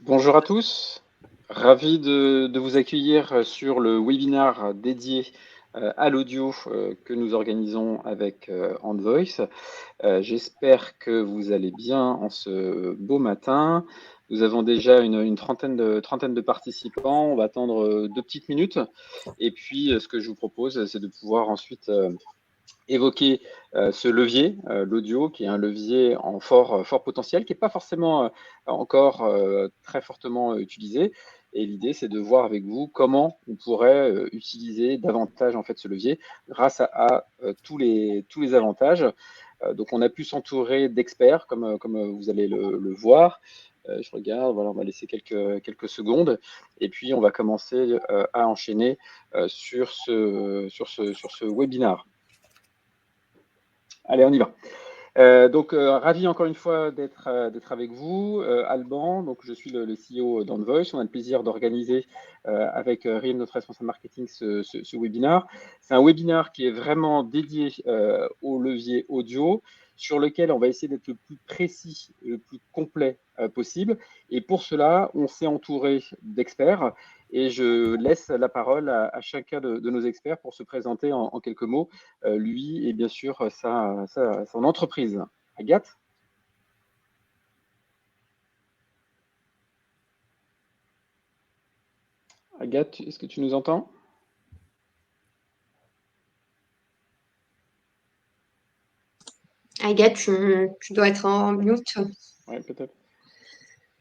Bonjour à tous, ravi de vous accueillir sur le webinaire dédié à l'audio que nous organisons avec Handvoice. J'espère que vous allez bien en ce beau matin. Nous avons déjà une trentaine de participants. On va attendre 2 petites minutes. Et puis, ce que je vous propose, c'est de pouvoir ensuite évoquer ce levier, l'audio, qui est un levier en fort potentiel, qui n'est pas forcément encore très fortement utilisé. Et l'idée, c'est de voir avec vous comment on pourrait utiliser davantage en fait ce levier grâce à tous les avantages. Donc, on a pu s'entourer d'experts, comme vous allez le voir. Je regarde, voilà, on va laisser quelques secondes. Et puis, on va commencer à enchaîner sur ce webinaire. Allez, on y va. Donc, ravi encore une fois d'être avec vous. Alban, donc je suis le CEO d'Handvoice. On a le plaisir d'organiser avec Rim, notre responsable marketing, ce webinaire. C'est un webinaire qui est vraiment dédié au levier audio, sur lequel on va essayer d'être le plus précis, le plus complet possible. Et pour cela, on s'est entouré d'experts. Et je laisse la parole à chacun de nos experts pour se présenter en quelques mots, lui et bien sûr son entreprise. Agathe? Agathe, est-ce que tu nous entends? Agathe, tu dois être en mute. Oui, peut-être.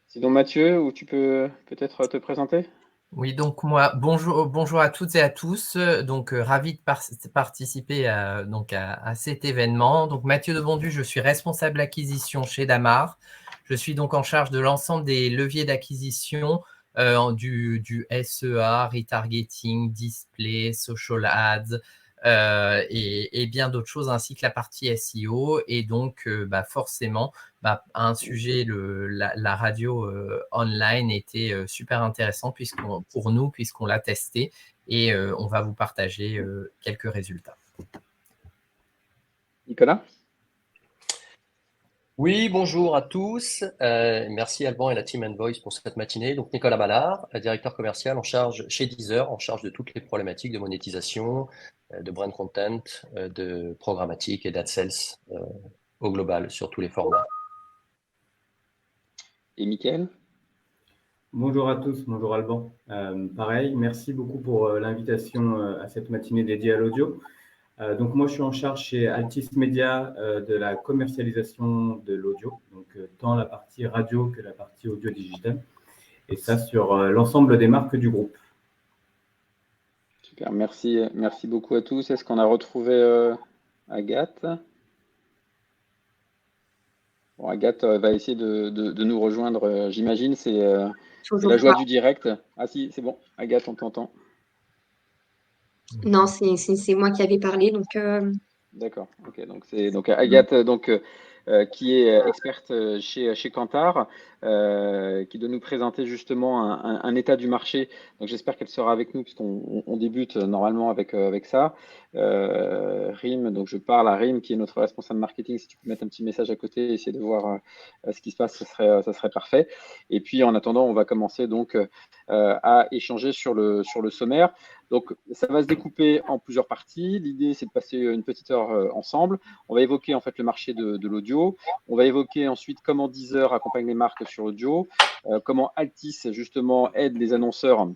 Sinon, Mathieu, ou tu peux peut-être te présenter? Oui, donc moi, bonjour à toutes et à tous. Donc, ravi de participer à cet événement. Donc, Mathieu Debondu, je suis responsable acquisition chez Damar. Je suis donc en charge de l'ensemble des leviers d'acquisition du SEA, retargeting, display, social ads et bien d'autres choses, ainsi que la partie SEO. Et donc, forcément, un sujet, la radio online était super intéressant pour nous, puisqu'on l'a testé et on va vous partager quelques résultats. Nicolas? Oui, bonjour à tous. Merci Alban et la team Handvoice pour cette matinée. Donc Nicolas Ballard, directeur commercial en charge chez Deezer, en charge de toutes les problématiques de monétisation, de brand content, de programmatique et d'AdSales au global sur tous les formats. Et Mickaël? Bonjour à tous, bonjour Alban. Pareil, merci beaucoup pour l'invitation à cette matinée dédiée à l'audio. Donc moi, je suis en charge chez Altis Media de la commercialisation de l'audio, donc tant la partie radio que la partie audio digital, et ça sur l'ensemble des marques du groupe. Super, merci beaucoup à tous. Est-ce qu'on a retrouvé Agathe? Bon, Agathe va essayer de nous rejoindre, j'imagine. C'est la joie du direct. Ah si, c'est bon. Agathe, on t'entend. Non, c'est moi qui avais parlé, donc D'accord. Ok. Donc c'est Agathe, qui est experte chez Kantar, qui doit nous présenter justement un état du marché. Donc j'espère qu'elle sera avec nous puisqu'on débute normalement avec ça. Rim, donc je parle à Rim qui est notre responsable marketing. Si tu peux mettre un petit message à côté, essayer de voir ce qui se passe, ça serait parfait. Et puis en attendant, on va commencer donc à échanger sur le sommaire. Donc, ça va se découper en plusieurs parties. L'idée, c'est de passer une petite heure ensemble. On va évoquer en fait le marché de l'audio. On va évoquer ensuite comment Deezer accompagne les marques sur l'audio, comment Altis justement aide les annonceurs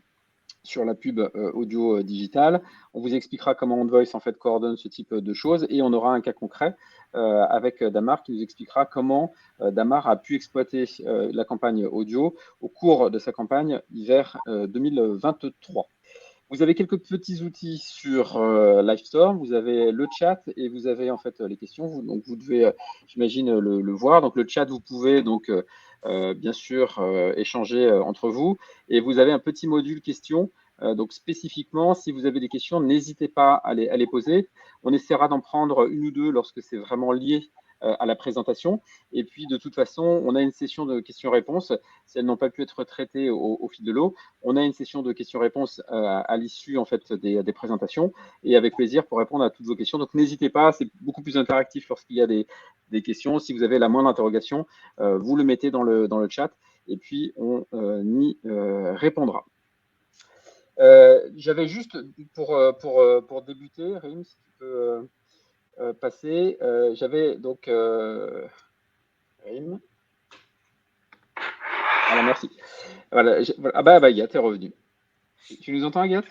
sur la pub audio digitale. On vous expliquera comment Handvoice en fait coordonne ce type de choses et on aura un cas concret avec Damar qui nous expliquera comment Damar a pu exploiter la campagne audio au cours de sa campagne hiver 2023. Vous avez quelques petits outils sur Livestorm, vous avez le chat et vous avez en fait les questions. Donc vous devez, j'imagine, le voir. Donc le chat, vous pouvez donc bien sûr échanger entre vous. Et vous avez un petit module questions. Donc spécifiquement, si vous avez des questions, n'hésitez pas à les poser. On essaiera d'en prendre une ou deux lorsque c'est vraiment lié à la présentation. Et puis, de toute façon, on a une session de questions-réponses. Si elles n'ont pas pu être traitées au fil de l'eau, on a une session de questions-réponses à l'issue en fait, des présentations et avec plaisir pour répondre à toutes vos questions. Donc, n'hésitez pas, c'est beaucoup plus interactif lorsqu'il y a des questions. Si vous avez la moindre interrogation, vous le mettez dans le chat et puis on y répondra. J'avais juste, pour débuter, Rim, si tu peux passer, j'avais donc Rim. Voilà, merci. Voilà, ah bah Agathe est revenue. Tu nous entends, Agathe?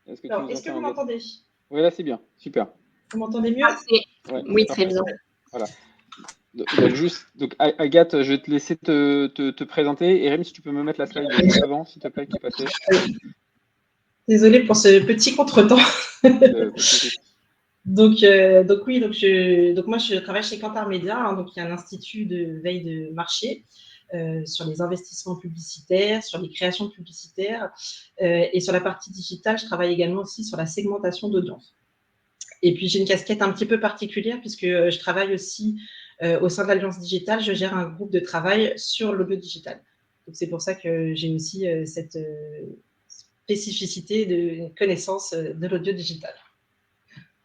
Est-ce que vous m'entendez? Oui, là c'est bien, super. Vous m'entendez mieux? Ouais, oui, très bien. Voilà. Donc, Agathe, je vais te laisser te présenter. Et Rémi, si tu peux me mettre la slide juste avant, s'il te plaît, qui est passée. Désolée pour ce petit contretemps. Donc moi je travaille chez Kantar Media, hein, donc il y a un institut de veille de marché sur les investissements publicitaires, sur les créations publicitaires et sur la partie digitale, je travaille également aussi sur la segmentation d'audience. Et puis j'ai une casquette un petit peu particulière puisque je travaille aussi au sein de l'Alliance Digitale, je gère un groupe de travail sur l'audio digital. Donc c'est pour ça que j'ai aussi cette spécificité de connaissance de l'audio digital.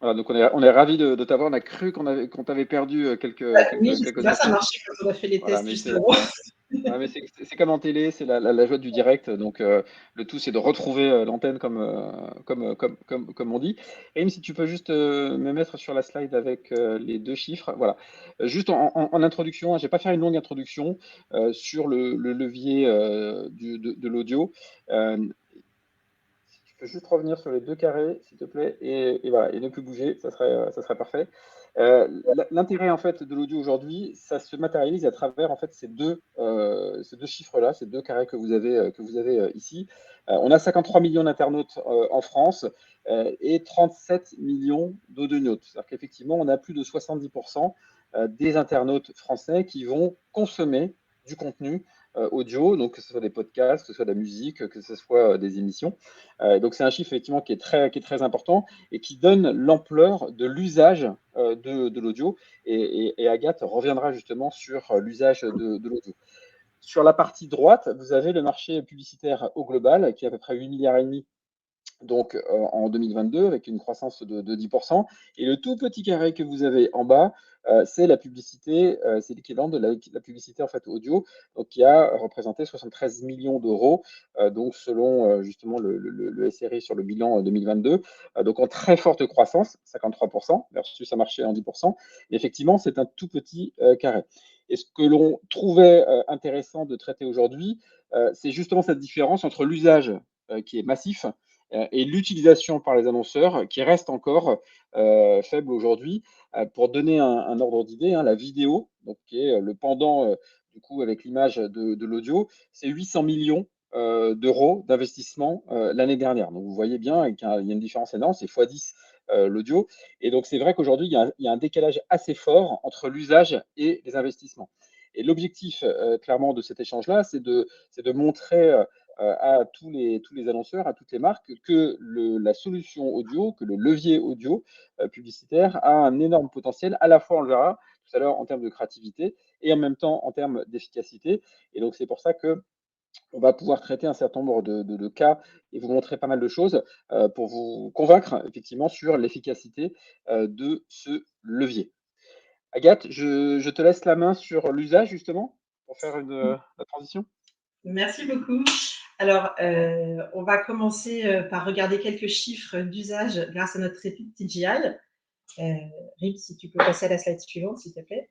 Voilà, donc on est ravis de t'avoir. On a cru qu'on t'avait perdu quelques là, ça marche quand on a fait les tests justement. Mais c'est comme en télé, c'est la joie du direct. Donc le tout, c'est de retrouver l'antenne comme on dit. Aim, si tu peux juste me mettre sur la slide avec les deux chiffres. Voilà. Juste en introduction, je ne vais pas faire une longue introduction sur le levier de l'audio. Je peux juste revenir sur les deux carrés, s'il te plaît, et voilà, et ne plus bouger, ça serait parfait. L'intérêt en fait de l'audio aujourd'hui, ça se matérialise à travers en fait ces deux chiffres-là, ces deux carrés que vous avez ici. On a 53 millions d'internautes en France et 37 millions d'audionautes. C'est-à-dire qu'effectivement, on a plus de 70% des internautes français qui vont consommer du contenu audio, donc que ce soit des podcasts, que ce soit de la musique, que ce soit des émissions. Donc c'est un chiffre effectivement qui est très important et qui donne l'ampleur de l'usage de l'audio. Et Agathe reviendra justement sur l'usage de l'audio. Sur la partie droite, vous avez le marché publicitaire au global qui est à peu près 8,5 milliards donc en 2022 avec une croissance de 10%. Et le tout petit carré que vous avez en bas, c'est la publicité, c'est l'équivalent de la publicité en fait audio, donc qui a représenté 73 millions d'euros, donc selon justement le SRI sur le bilan 2022, donc en très forte croissance, 53% versus un marché en 10%. Mais effectivement, c'est un tout petit carré. Et ce que l'on trouvait intéressant de traiter aujourd'hui, c'est justement cette différence entre l'usage qui est massif et l'utilisation par les annonceurs qui reste encore faible aujourd'hui. Pour donner un ordre d'idée, la vidéo, donc, qui est le pendant du coup avec l'image de l'audio, c'est 800 millions d'euros d'investissement l'année dernière. Donc vous voyez bien qu'il y a une différence énorme, c'est x10 l'audio. Et donc c'est vrai qu'aujourd'hui, il y a un décalage assez fort entre l'usage et les investissements. Et l'objectif clairement de cet échange-là, c'est de montrer à tous les annonceurs, à toutes les marques, que la solution audio, que le levier audio publicitaire a un énorme potentiel, à la fois, on le verra tout à l'heure, en termes de créativité et en même temps en termes d'efficacité. Et donc, c'est pour ça que on va pouvoir traiter un certain nombre de cas et vous montrer pas mal de choses pour vous convaincre effectivement sur l'efficacité de ce levier. Agathe, je te laisse la main sur l'usage justement pour faire la transition. Merci beaucoup. Alors, on va commencer par regarder quelques chiffres d'usage grâce à notre étude TGI. Rip, si tu peux passer à la slide suivante, s'il te plaît.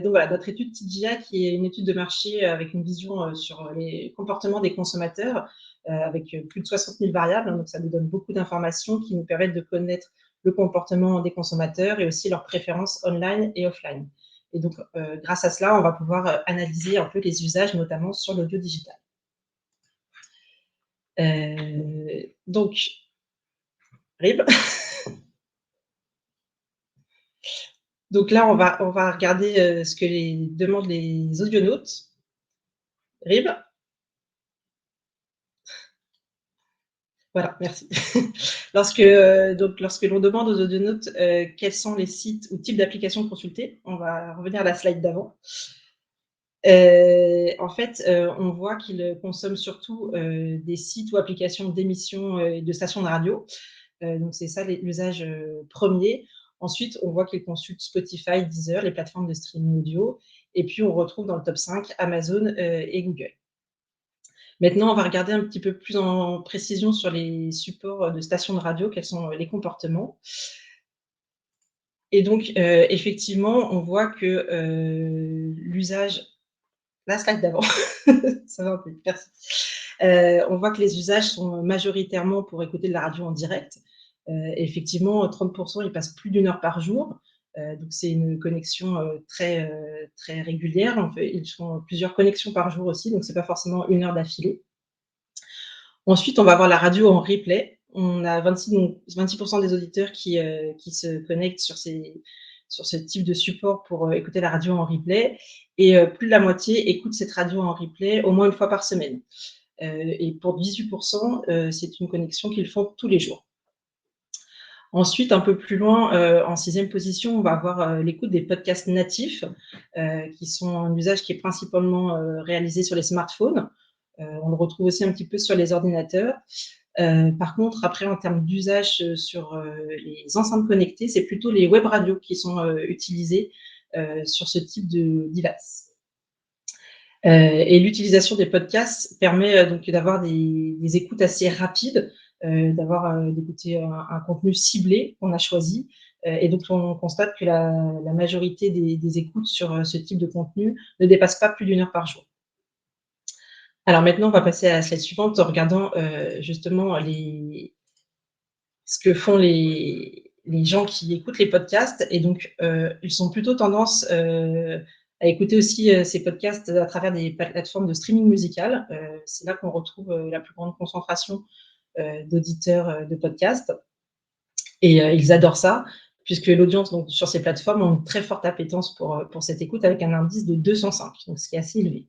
Donc voilà, notre étude TGI, qui est une étude de marché avec une vision sur les comportements des consommateurs, avec plus de 60 000 variables. Donc ça nous donne beaucoup d'informations qui nous permettent de connaître le comportement des consommateurs et aussi leurs préférences online et offline. Et donc, grâce à cela, on va pouvoir analyser un peu les usages, notamment sur l'audio digital. Donc, Rib. Donc là, on va regarder ce que demandent les audionautes. Rib. Voilà, merci. Lorsque l'on demande aux audionautes quels sont les sites ou types d'applications consultées, on va revenir à la slide d'avant. En fait, on voit qu'ils consomment surtout des sites ou applications d'émissions et de stations de radio. Donc, c'est ça l'usage premier. Ensuite, on voit qu'ils consultent Spotify, Deezer, les plateformes de streaming audio. Et puis, on retrouve dans le top 5 Amazon et Google. Maintenant, on va regarder un petit peu plus en précision sur les supports de stations de radio, quels sont les comportements. Et donc, effectivement, on voit que l'usage… La slide d'avant, ça va un peu, merci. On voit que les usages sont majoritairement pour écouter de la radio en direct. Effectivement, 30%, ils passent plus d'1 heure par jour. Donc, c'est une connexion très régulière. Ils font plusieurs connexions par jour aussi, donc ce n'est pas forcément 1 heure d'affilée. Ensuite, on va avoir la radio en replay. On a 26% des auditeurs qui se connectent sur ce type de support pour écouter la radio en replay. Et plus de la moitié écoute cette radio en replay au moins 1 fois par semaine. Et pour 18%, c'est une connexion qu'ils font tous les jours. Ensuite, un peu plus loin, en 6e position, on va avoir l'écoute des podcasts natifs, qui sont un usage qui est principalement réalisé sur les smartphones. On le retrouve aussi un petit peu sur les ordinateurs. Par contre, après, en termes d'usage sur les enceintes connectées, c'est plutôt les web radios qui sont utilisées sur ce type de device. Et l'utilisation des podcasts permet donc d'avoir des écoutes assez rapides, d'écouter un contenu ciblé qu'on a choisi. Et donc, on constate que la majorité des écoutes sur ce type de contenu ne dépasse pas plus d'1 heure par jour. Alors maintenant, on va passer à la slide suivante en regardant justement ce que font les gens qui écoutent les podcasts. Et donc, ils ont plutôt tendance à écouter aussi ces podcasts à travers des plateformes de streaming musical. C'est là qu'on retrouve la plus grande concentration d'auditeurs de podcasts. Et ils adorent ça, puisque l'audience sur ces plateformes a une très forte appétence pour cette écoute avec un indice de 205, donc ce qui est assez élevé.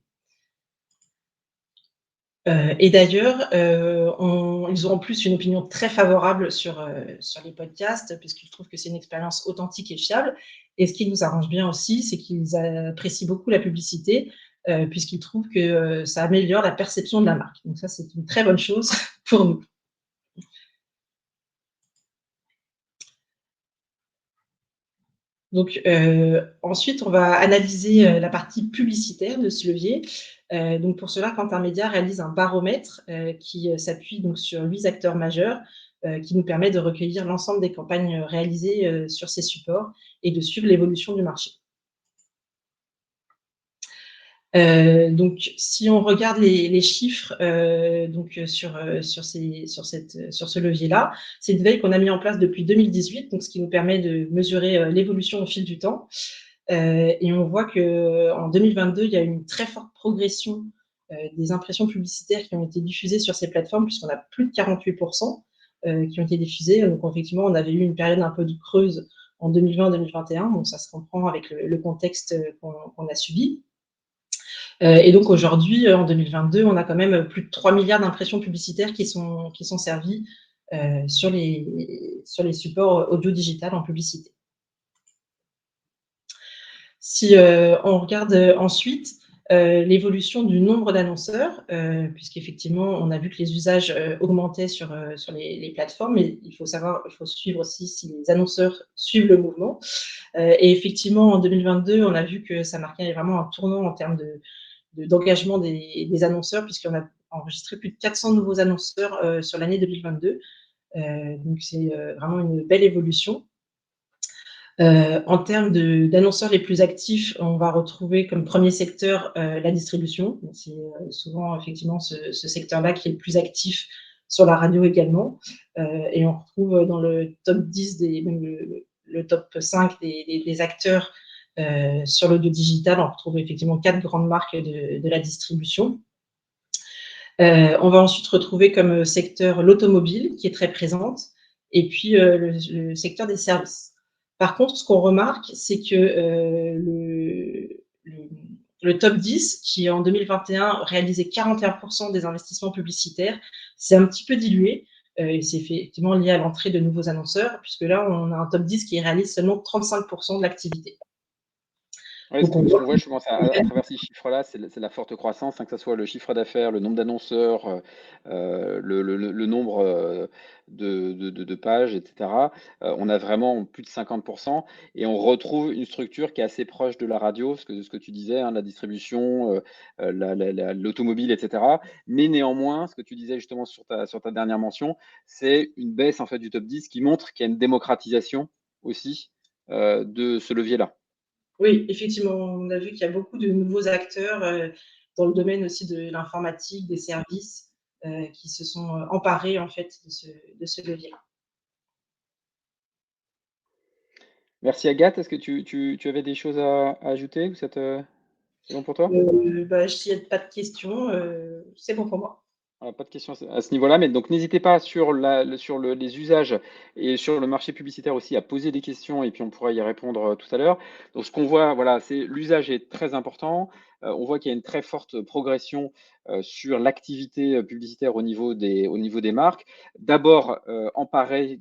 Et d'ailleurs, ils ont en plus une opinion très favorable sur les podcasts, puisqu'ils trouvent que c'est une expérience authentique et fiable. Et ce qui nous arrange bien aussi, c'est qu'ils apprécient beaucoup la publicité, puisqu'ils trouvent que ça améliore la perception de la marque. Donc ça, c'est une très bonne chose pour nous. Donc, ensuite, on va analyser la partie publicitaire de ce levier. Donc, pour cela, Quentin Média réalise un baromètre qui s'appuie donc sur 8 acteurs majeurs, qui nous permet de recueillir l'ensemble des campagnes réalisées sur ces supports et de suivre l'évolution du marché. Donc, si on regarde les chiffres sur ce levier-là, c'est une veille qu'on a mis en place depuis 2018, donc ce qui nous permet de mesurer l'évolution au fil du temps. Et on voit qu'en 2022, il y a eu une très forte progression des impressions publicitaires qui ont été diffusées sur ces plateformes, puisqu'on a plus de 48% qui ont été diffusées. Donc, effectivement, on avait eu une période un peu de creuse en 2020-2021, donc ça se comprend avec le contexte qu'on a subi. Et donc aujourd'hui, en 2022, on a quand même plus de 3 milliards d'impressions publicitaires qui sont servies sur les supports audio-digital en publicité. Si on regarde ensuite l'évolution du nombre d'annonceurs, puisqu'effectivement, on a vu que les usages augmentaient sur les plateformes, mais il faut suivre aussi si les annonceurs suivent le mouvement. Et effectivement, en 2022, on a vu que ça marquait vraiment un tournant en termes d'engagement des annonceurs, puisqu'on a enregistré plus de 400 nouveaux annonceurs sur l'année 2022. Donc, c'est vraiment une belle évolution. En termes d'annonceurs les plus actifs, on va retrouver comme premier secteur la distribution. C'est souvent effectivement ce secteur-là qui est le plus actif sur la radio également. Et on retrouve dans le top 10, même le top 5 des acteurs sur l'audio digital, on retrouve effectivement 4 grandes marques de la distribution. On va ensuite retrouver comme secteur l'automobile, qui est très présente, et puis le secteur des services. Par contre, ce qu'on remarque, c'est que le top 10, qui en 2021 réalisait 41% des investissements publicitaires, c'est un petit peu dilué. Et c'est effectivement lié à l'entrée de nouveaux annonceurs, puisque là, on a un top 10 qui réalise seulement 35% de l'activité. Ouais, Donc, ce qu'on voit, je pense, à travers ces chiffres-là, c'est la forte croissance, hein, que ce soit le chiffre d'affaires, le nombre d'annonceurs, le nombre de pages, etc. On a vraiment plus de 50% et on retrouve une structure qui est assez proche de la radio, ce que tu disais, hein, la distribution, l'automobile, etc. Mais néanmoins, ce que tu disais justement sur ta dernière mention, c'est une baisse en fait du top 10 qui montre qu'il y a une démocratisation aussi de ce levier-là. oui, effectivement, on a vu qu'il y a beaucoup de nouveaux acteurs dans le domaine aussi de l'informatique, des services qui se sont emparés en fait de ce levier. Merci Agathe. Est-ce que tu avais des choses à ajouter ou c'est bon pour toi? S'il n'y a pas de questions, c'est bon pour moi. Pas de questions à ce niveau-là, mais donc n'hésitez pas sur les usages et sur le marché publicitaire aussi à poser des questions et puis on pourra y répondre tout à l'heure. Donc ce qu'on voit, voilà, c'est l'usage est très important. On voit qu'il y a une très forte progression sur l'activité publicitaire au niveau des marques. D'abord emparé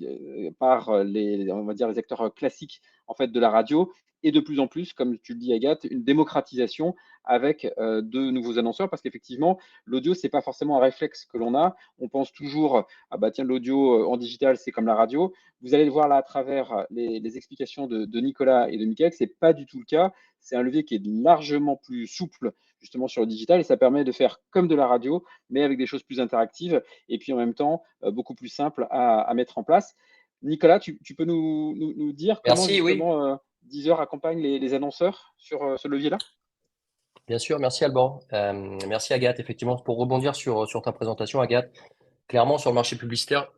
par on va dire les acteurs classiques en fait de la radio et de plus en plus, comme tu le dis Agathe, une démocratisation avec de nouveaux annonceurs parce qu'effectivement l'audio, c'est pas forcément un réflexe que l'on a. On pense toujours, ah bah tiens, l'audio en digital, c'est comme la radio. Vous allez le voir là à travers les explications de Nicolas et de Michael, c'est pas du tout le cas. C'est un levier qui est largement plus souple justement sur le digital et ça permet de faire comme de la radio, mais avec des choses plus interactives et puis en même temps beaucoup plus simples à mettre en place. Nicolas, tu peux nous dire comment Merci, oui. justement Deezer accompagne les annonceurs sur ce levier-là? Bien sûr, merci Alban. Merci Agathe. Effectivement, pour rebondir sur ta présentation, Agathe, clairement sur le marché publicitaire,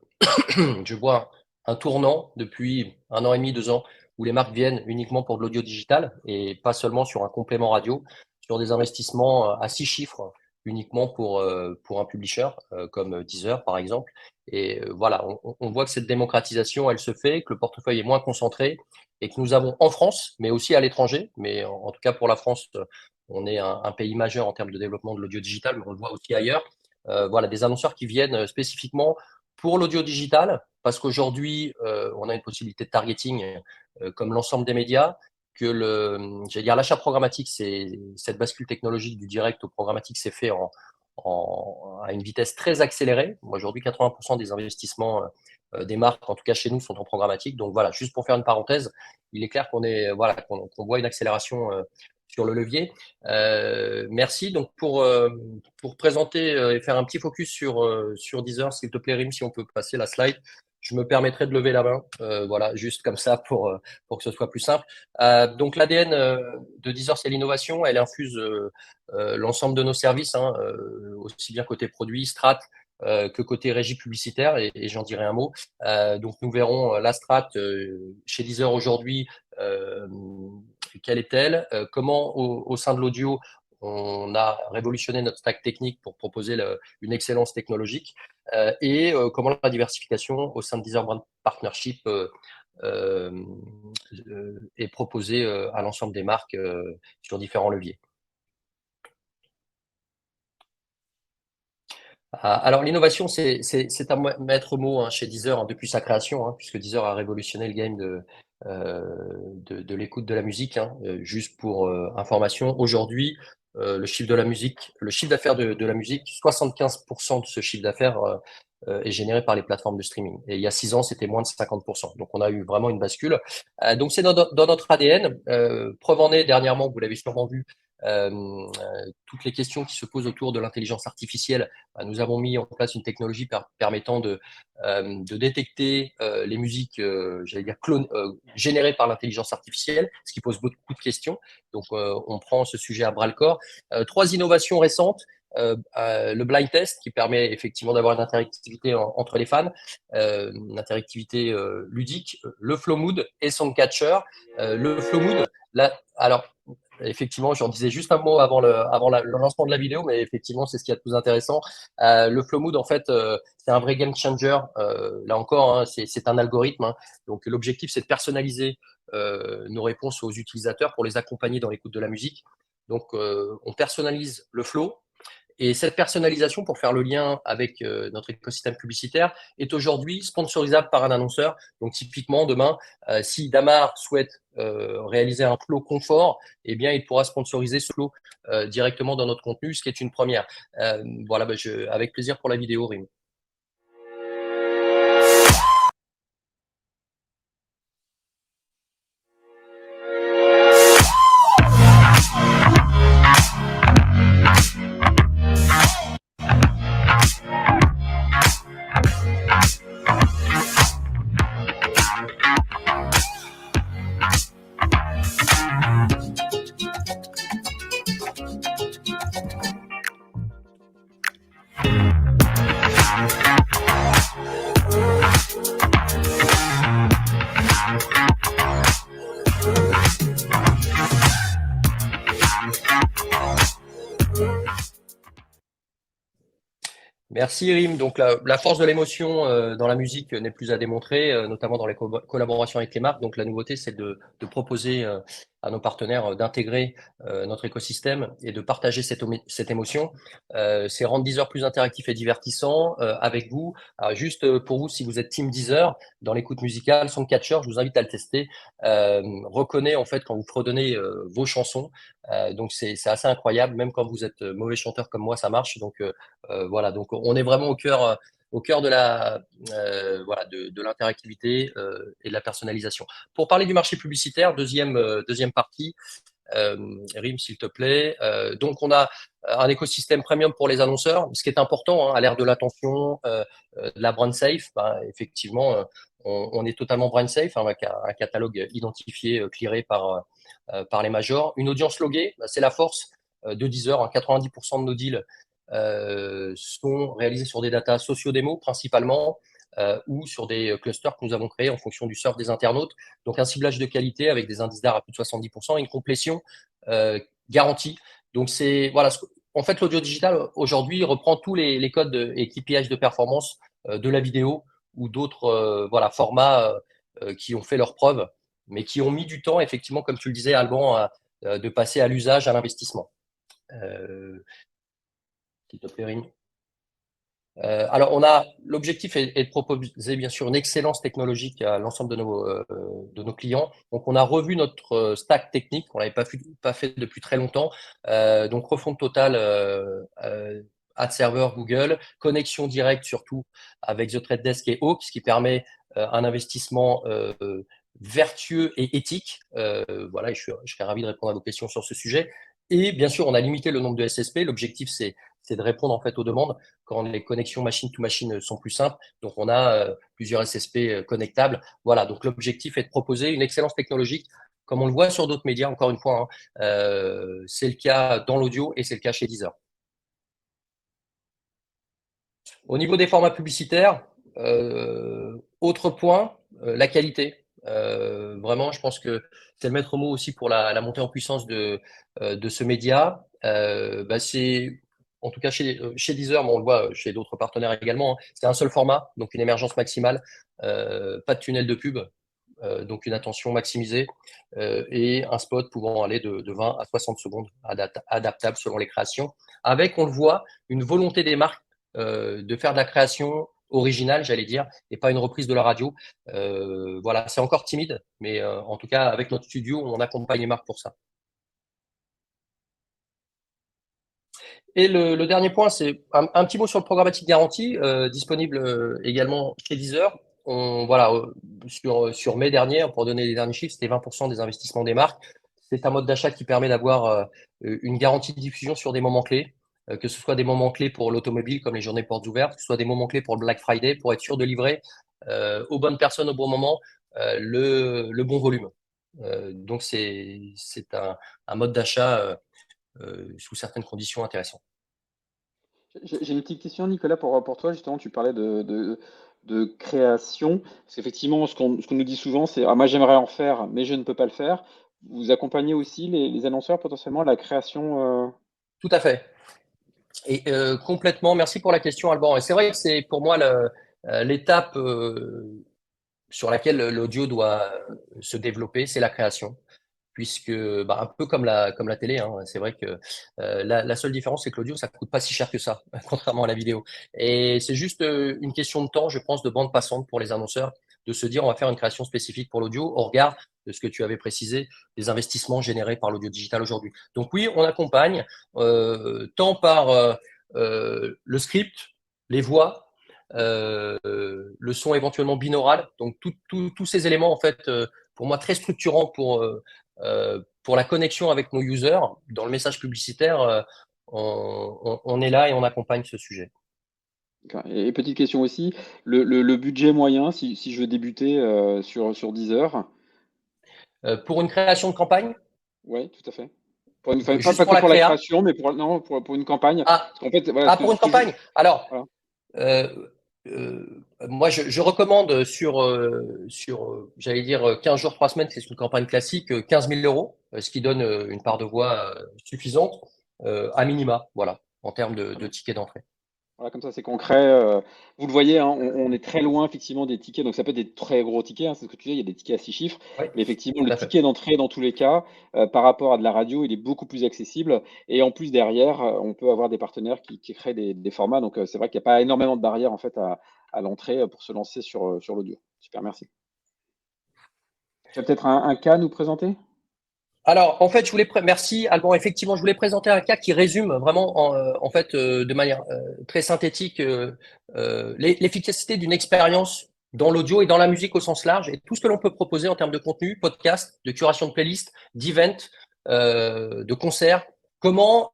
je vois un tournant depuis 1 an et demi, 2 ans, où les marques viennent uniquement pour de l'audio digital et pas seulement sur un complément radio, sur des investissements à 6 chiffres uniquement pour un publisher comme Deezer par exemple. Et voilà, on voit que cette démocratisation, elle se fait, que le portefeuille est moins concentré et que nous avons en France, mais aussi à l'étranger, mais en tout cas pour la France, on est un pays majeur en termes de développement de l'audio digital, mais on le voit aussi ailleurs. Voilà, des annonceurs qui viennent spécifiquement pour l'audio digital, parce qu'aujourd'hui, on a une possibilité de targeting comme l'ensemble des médias, que j'allais dire, l'achat programmatique, c'est cette bascule technologique du direct au programmatique s'est fait à une vitesse très accélérée. Aujourd'hui, 80% des investissements des marques, en tout cas chez nous, sont en programmatique. Donc voilà, juste pour faire une parenthèse, il est clair qu'on voit une accélération sur le levier. Merci. Donc pour présenter et faire un petit focus sur Deezer, s'il te plaît, Rim, si on peut passer la slide. Je me permettrai de lever la main, voilà, juste comme ça pour que ce soit plus simple. Donc l'ADN de Deezer, c'est l'innovation. Elle infuse l'ensemble de nos services, hein, aussi bien côté produit, strat, que côté régie publicitaire, et j'en dirai un mot. Donc nous verrons la strat chez Deezer aujourd'hui. Quelle est-elle? Comment au sein de l'audio, on a révolutionné notre stack technique pour proposer une excellence technologique et comment la diversification au sein de Deezer Brand Partnership est proposée à l'ensemble des marques sur différents leviers. Alors l'innovation, c'est un maître mot hein, chez Deezer hein, depuis sa création, hein, puisque Deezer a révolutionné le game de l'écoute de la musique. Hein. Juste pour information, aujourd'hui, le chiffre d'affaires de la musique, 75% de ce chiffre d'affaires est généré par les plateformes de streaming. Et il y a 6 ans, c'était moins de 50%. Donc on a eu vraiment une bascule. Donc c'est dans notre ADN. Preuve en est, dernièrement, vous l'avez sûrement vu, toutes les questions qui se posent autour de l'intelligence artificielle. Nous avons mis en place une technologie permettant de détecter les musiques, j'allais dire générées par l'intelligence artificielle, ce qui pose beaucoup de questions. Donc, on prend ce sujet à bras le corps. 3 innovations récentes. Le blind test qui permet effectivement d'avoir une interactivité entre les fans, une interactivité ludique, le flow mood et Songcatcher. Le flow mood, là, alors effectivement, j'en disais juste un mot avant le lancement de la vidéo, mais effectivement, c'est ce qu'il y a de plus intéressant. Le flow mood, en fait, c'est un vrai game changer. Là encore, hein, c'est un algorithme. Hein. Donc, l'objectif, c'est de personnaliser nos réponses aux utilisateurs pour les accompagner dans l'écoute de la musique. Donc, on personnalise le flow Et cette personnalisation, pour faire le lien avec notre écosystème publicitaire, est aujourd'hui sponsorisable par un annonceur. Donc typiquement, demain, si Damar souhaite réaliser un flow confort, eh bien, il pourra sponsoriser ce flow directement dans notre contenu, ce qui est une première. Voilà, avec plaisir pour la vidéo, Rim. Merci Rim. Donc la force de l'émotion dans la musique n'est plus à démontrer, notamment dans les collaborations avec les marques. Donc la nouveauté, c'est de proposer à nos partenaires d'intégrer notre écosystème et de partager cette émotion. C'est rendre Deezer plus interactif et divertissant avec vous. Alors, juste pour vous, si vous êtes team Deezer, dans l'écoute musicale, Songcatcher, je vous invite à le tester, reconnaît en fait quand vous fredonnez vos chansons. Donc c'est assez incroyable, même quand vous êtes mauvais chanteur comme moi, ça marche. Donc voilà, donc on est vraiment au cœur de la voilà de l'interactivité et de la personnalisation. Pour parler du marché publicitaire, deuxième partie, Rim, s'il te plaît. Donc on a un écosystème premium pour les annonceurs, ce qui est important à l'ère de l'attention, de la brand safe. Effectivement, on est totalement brand safe avec un catalogue identifié, clearé par les majors. Une audience loguée, c'est la force de Deezer. 90% de nos deals sont réalisés sur des datas socio-démo principalement, ou sur des clusters que nous avons créés en fonction du surf des internautes. Donc un ciblage de qualité avec des indices d'art à plus de 70% et une complétion garantie. Donc c'est voilà, en fait l'audio digital aujourd'hui reprend tous les codes et KPIs de performance de la vidéo ou d'autres voilà formats qui ont fait leurs preuves, mais qui ont mis du temps effectivement, comme tu le disais Alban, de passer à l'usage, à l'investissement. S'il te plaît, Rim. Alors, l'objectif est de proposer bien sûr une excellence technologique à l'ensemble de nos clients. Donc, on a revu notre stack technique, on l'avait pas fait depuis très longtemps. Donc, refonte totale ad server Google, connexion directe surtout avec The Trade Desk et Hawk, ce qui permet un investissement vertueux et éthique. Voilà, je serais ravi de répondre à vos questions sur ce sujet. Et bien sûr, on a limité le nombre de SSP. L'objectif, c'est de répondre en fait aux demandes quand les connexions machine-to-machine sont plus simples. Donc, on a plusieurs SSP connectables. Voilà, donc l'objectif est de proposer une excellence technologique, comme on le voit sur d'autres médias, encore une fois. C'est le cas dans l'audio et c'est le cas chez Deezer. Au niveau des formats publicitaires, autre point, la qualité. Vraiment, je pense que c'est le maître mot aussi pour la montée en puissance de ce média. C'est en tout cas chez Deezer, mais on le voit chez d'autres partenaires également, c'est un seul format, donc une émergence maximale, pas de tunnel de pub, donc une attention maximisée et un spot pouvant aller de 20 à 60 secondes, adaptable selon les créations, avec, on le voit, une volonté des marques de faire de la création originale, j'allais dire, et pas une reprise de la radio. Voilà, c'est encore timide, mais en tout cas, avec notre studio, on accompagne les marques pour ça. Et le dernier point, c'est un petit mot sur le programmatique garanti, disponible également chez Deezer. Voilà, sur mai dernier, pour donner les derniers chiffres, c'était 20% des investissements des marques. C'est un mode d'achat qui permet d'avoir une garantie de diffusion sur des moments clés, que ce soit des moments clés pour l'automobile, comme les journées portes ouvertes, que ce soit des moments clés pour le Black Friday, pour être sûr de livrer aux bonnes personnes au bon moment le bon volume. Donc, c'est un mode d'achat sous certaines conditions intéressantes. J'ai une petite question, Nicolas, pour toi. Justement, tu parlais de création. Parce qu'effectivement, ce qu'on nous dit souvent, c'est moi, j'aimerais en faire, mais je ne peux pas le faire. Vous accompagnez aussi les annonceurs potentiellement à la création Tout à fait. Et complètement, merci pour la question, Alban. Et c'est vrai que c'est pour moi l'étape sur laquelle l'audio doit se développer, c'est la création. puisque un peu comme la télé, hein, c'est vrai que la seule différence, c'est que l'audio, ça ne coûte pas si cher que ça, contrairement à la vidéo. Et c'est juste une question de temps, je pense, de bande passante pour les annonceurs, de se dire on va faire une création spécifique pour l'audio au regard de ce que tu avais précisé, des investissements générés par l'audio digital aujourd'hui. Donc oui, on accompagne tant par le script, les voix, le son éventuellement binaural. Donc tous ces éléments, en fait, pour moi, très structurants pour la connexion avec nos users. Dans le message publicitaire, on est là et on accompagne ce sujet. Et petite question aussi, le budget moyen, si je veux débuter sur Deezer. Pour une création de campagne, Oui, tout à fait. Pas, juste pas pour que la pour la créa. création, mais pour une campagne. Ah, Parce qu'en fait, voilà, pour une campagne. Alors, voilà. moi, je recommande sur j'allais dire 15 jours, 3 semaines, c'est une campagne classique, 15 000 euros, ce qui donne une part de voix suffisante, à minima, voilà, en termes de tickets d'entrée. Voilà, comme ça, c'est concret. Vous le voyez, hein, on est très loin effectivement des tickets. Donc, ça peut être des très gros tickets, hein, c'est ce que tu dis, il y a des tickets à 6 chiffres. Oui, Mais effectivement, tout le à fait. ticket d'entrée, dans tous les cas, par rapport à de la radio, il est beaucoup plus accessible. Et en plus, derrière, on peut avoir des partenaires qui créent des formats. Donc, c'est vrai qu'il n'y a pas énormément de barrières en fait, à l'entrée pour se lancer sur l'audio. Super, merci. Tu as peut-être un cas à nous présenter? Alors, en fait, merci Alban. Effectivement, je voulais présenter un cas qui résume vraiment, en fait, de manière très synthétique, l'efficacité d'une expérience dans l'audio et dans la musique au sens large, et tout ce que l'on peut proposer en termes de contenu, podcast, de curation de playlist, d'event, de concerts. Comment,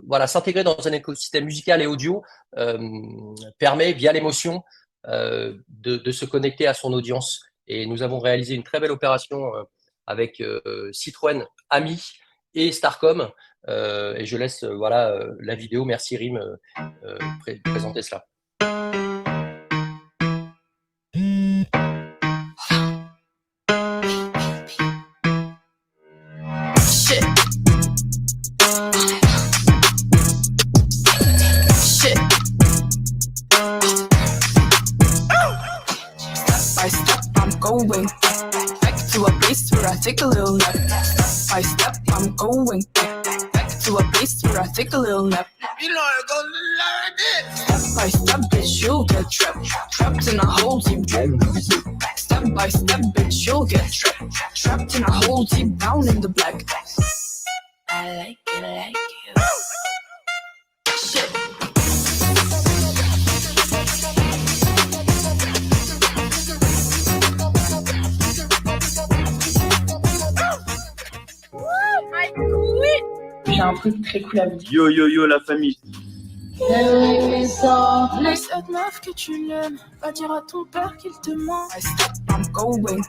voilà, s'intégrer dans un écosystème musical et audio permet, via l'émotion, de se connecter à son audience. Et nous avons réalisé une très belle opération avec Citroën, Ami et Starcom. Et je laisse voilà, la vidéo. Merci Rim, présenter cela. Take a little nap. Step by step, I'm going back to a place where I take a little nap. You know I go like this. Step by step, bitch, you'll get trapped in a hole deep. Step by step, bitch, you'll get trapped in a hole deep down in the black. I like it. Shit. J'ai un truc très cool à vous dire. Yo la famille. Mais cette meuf que tu l'aimes, va dire à ton père qu'il te ment. I step, I'm going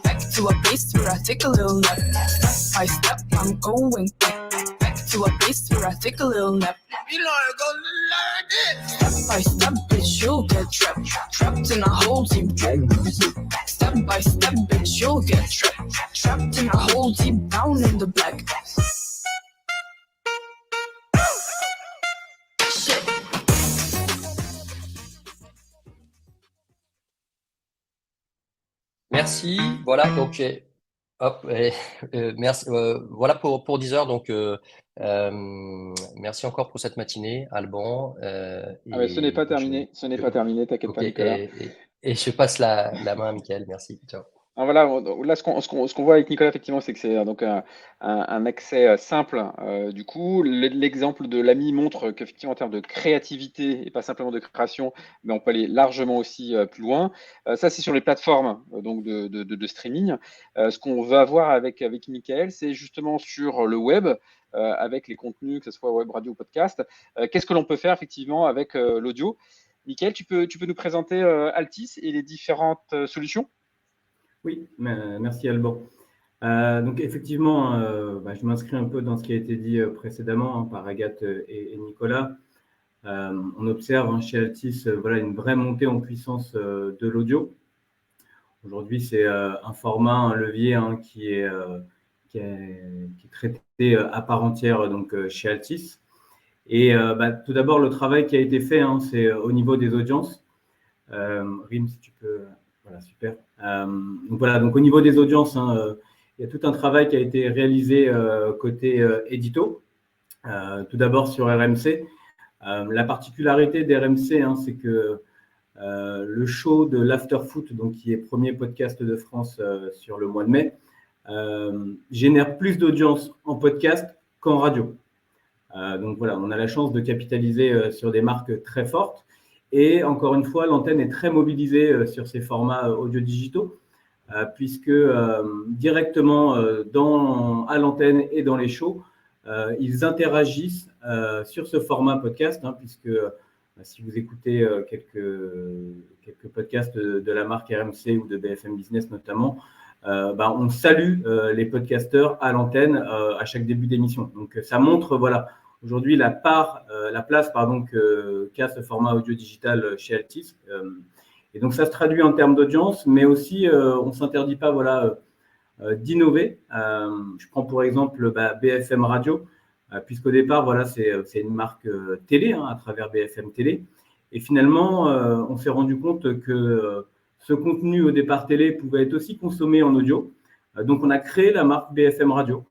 back to a place where I take a little nap. Step by step, I'm going back to a place where I take a little nap. You know I go like this. Step by step, bitch, you'll get trapped in a hole deep. Step by step, bitch, you'll get trapped in a hole deep down in the black. Merci. Voilà, donc hop, merci. Voilà pour Deezer. Donc merci encore pour cette matinée, Alban. Ce n'est pas terminé. Ce n'est pas terminé. T'inquiète pas, Nicolas. Et je passe la main à Mickaël. Merci. Ciao. Alors voilà, là, ce qu'on voit avec Nicolas, effectivement, c'est que c'est donc un accès simple. Du coup, l'exemple de l'ami montre qu'effectivement, en termes de créativité et pas simplement de création, mais on peut aller largement aussi plus loin. Ça, c'est sur les plateformes donc de streaming. Ce qu'on va avoir avec Michael, c'est justement sur le web, avec les contenus, que ce soit web, radio ou podcast. Qu'est-ce que l'on peut faire effectivement avec l'audio? Michael, tu peux nous présenter Altis et les différentes solutions? Oui, merci Alban. Donc effectivement, je m'inscris un peu dans ce qui a été dit précédemment par Agathe et Nicolas. On observe chez Altis une vraie montée en puissance de l'audio. Aujourd'hui, c'est un format, un levier qui est traité à part entière donc, chez Altis. Et tout d'abord, le travail qui a été fait, c'est au niveau des audiences. Rim, si tu peux... Voilà, super. Donc au niveau des audiences, il y a tout un travail qui a été réalisé côté édito. Tout d'abord sur RMC. La particularité d'RMC, c'est que le show de l'Afterfoot, donc qui est premier podcast de France sur le mois de mai, génère plus d'audience en podcast qu'en radio. Donc voilà, on a la chance de capitaliser sur des marques très fortes. Et encore une fois, l'antenne est très mobilisée sur ces formats audio-digitaux, puisque directement à l'antenne et dans les shows, ils interagissent sur ce format podcast, puisque si vous écoutez quelques podcasts de la marque RMC ou de BFM Business notamment, on salue les podcasteurs à l'antenne à chaque début d'émission. Donc ça montre aujourd'hui la place qu'a ce format audio digital chez Altis. Et donc ça se traduit en termes d'audience, mais aussi on ne s'interdit pas d'innover. Je prends pour exemple BFM Radio, puisqu'au départ, c'est une marque télé à travers BFM Télé. Et finalement, on s'est rendu compte que ce contenu au départ télé pouvait être aussi consommé en audio. Donc, on a créé la marque BFM Radio.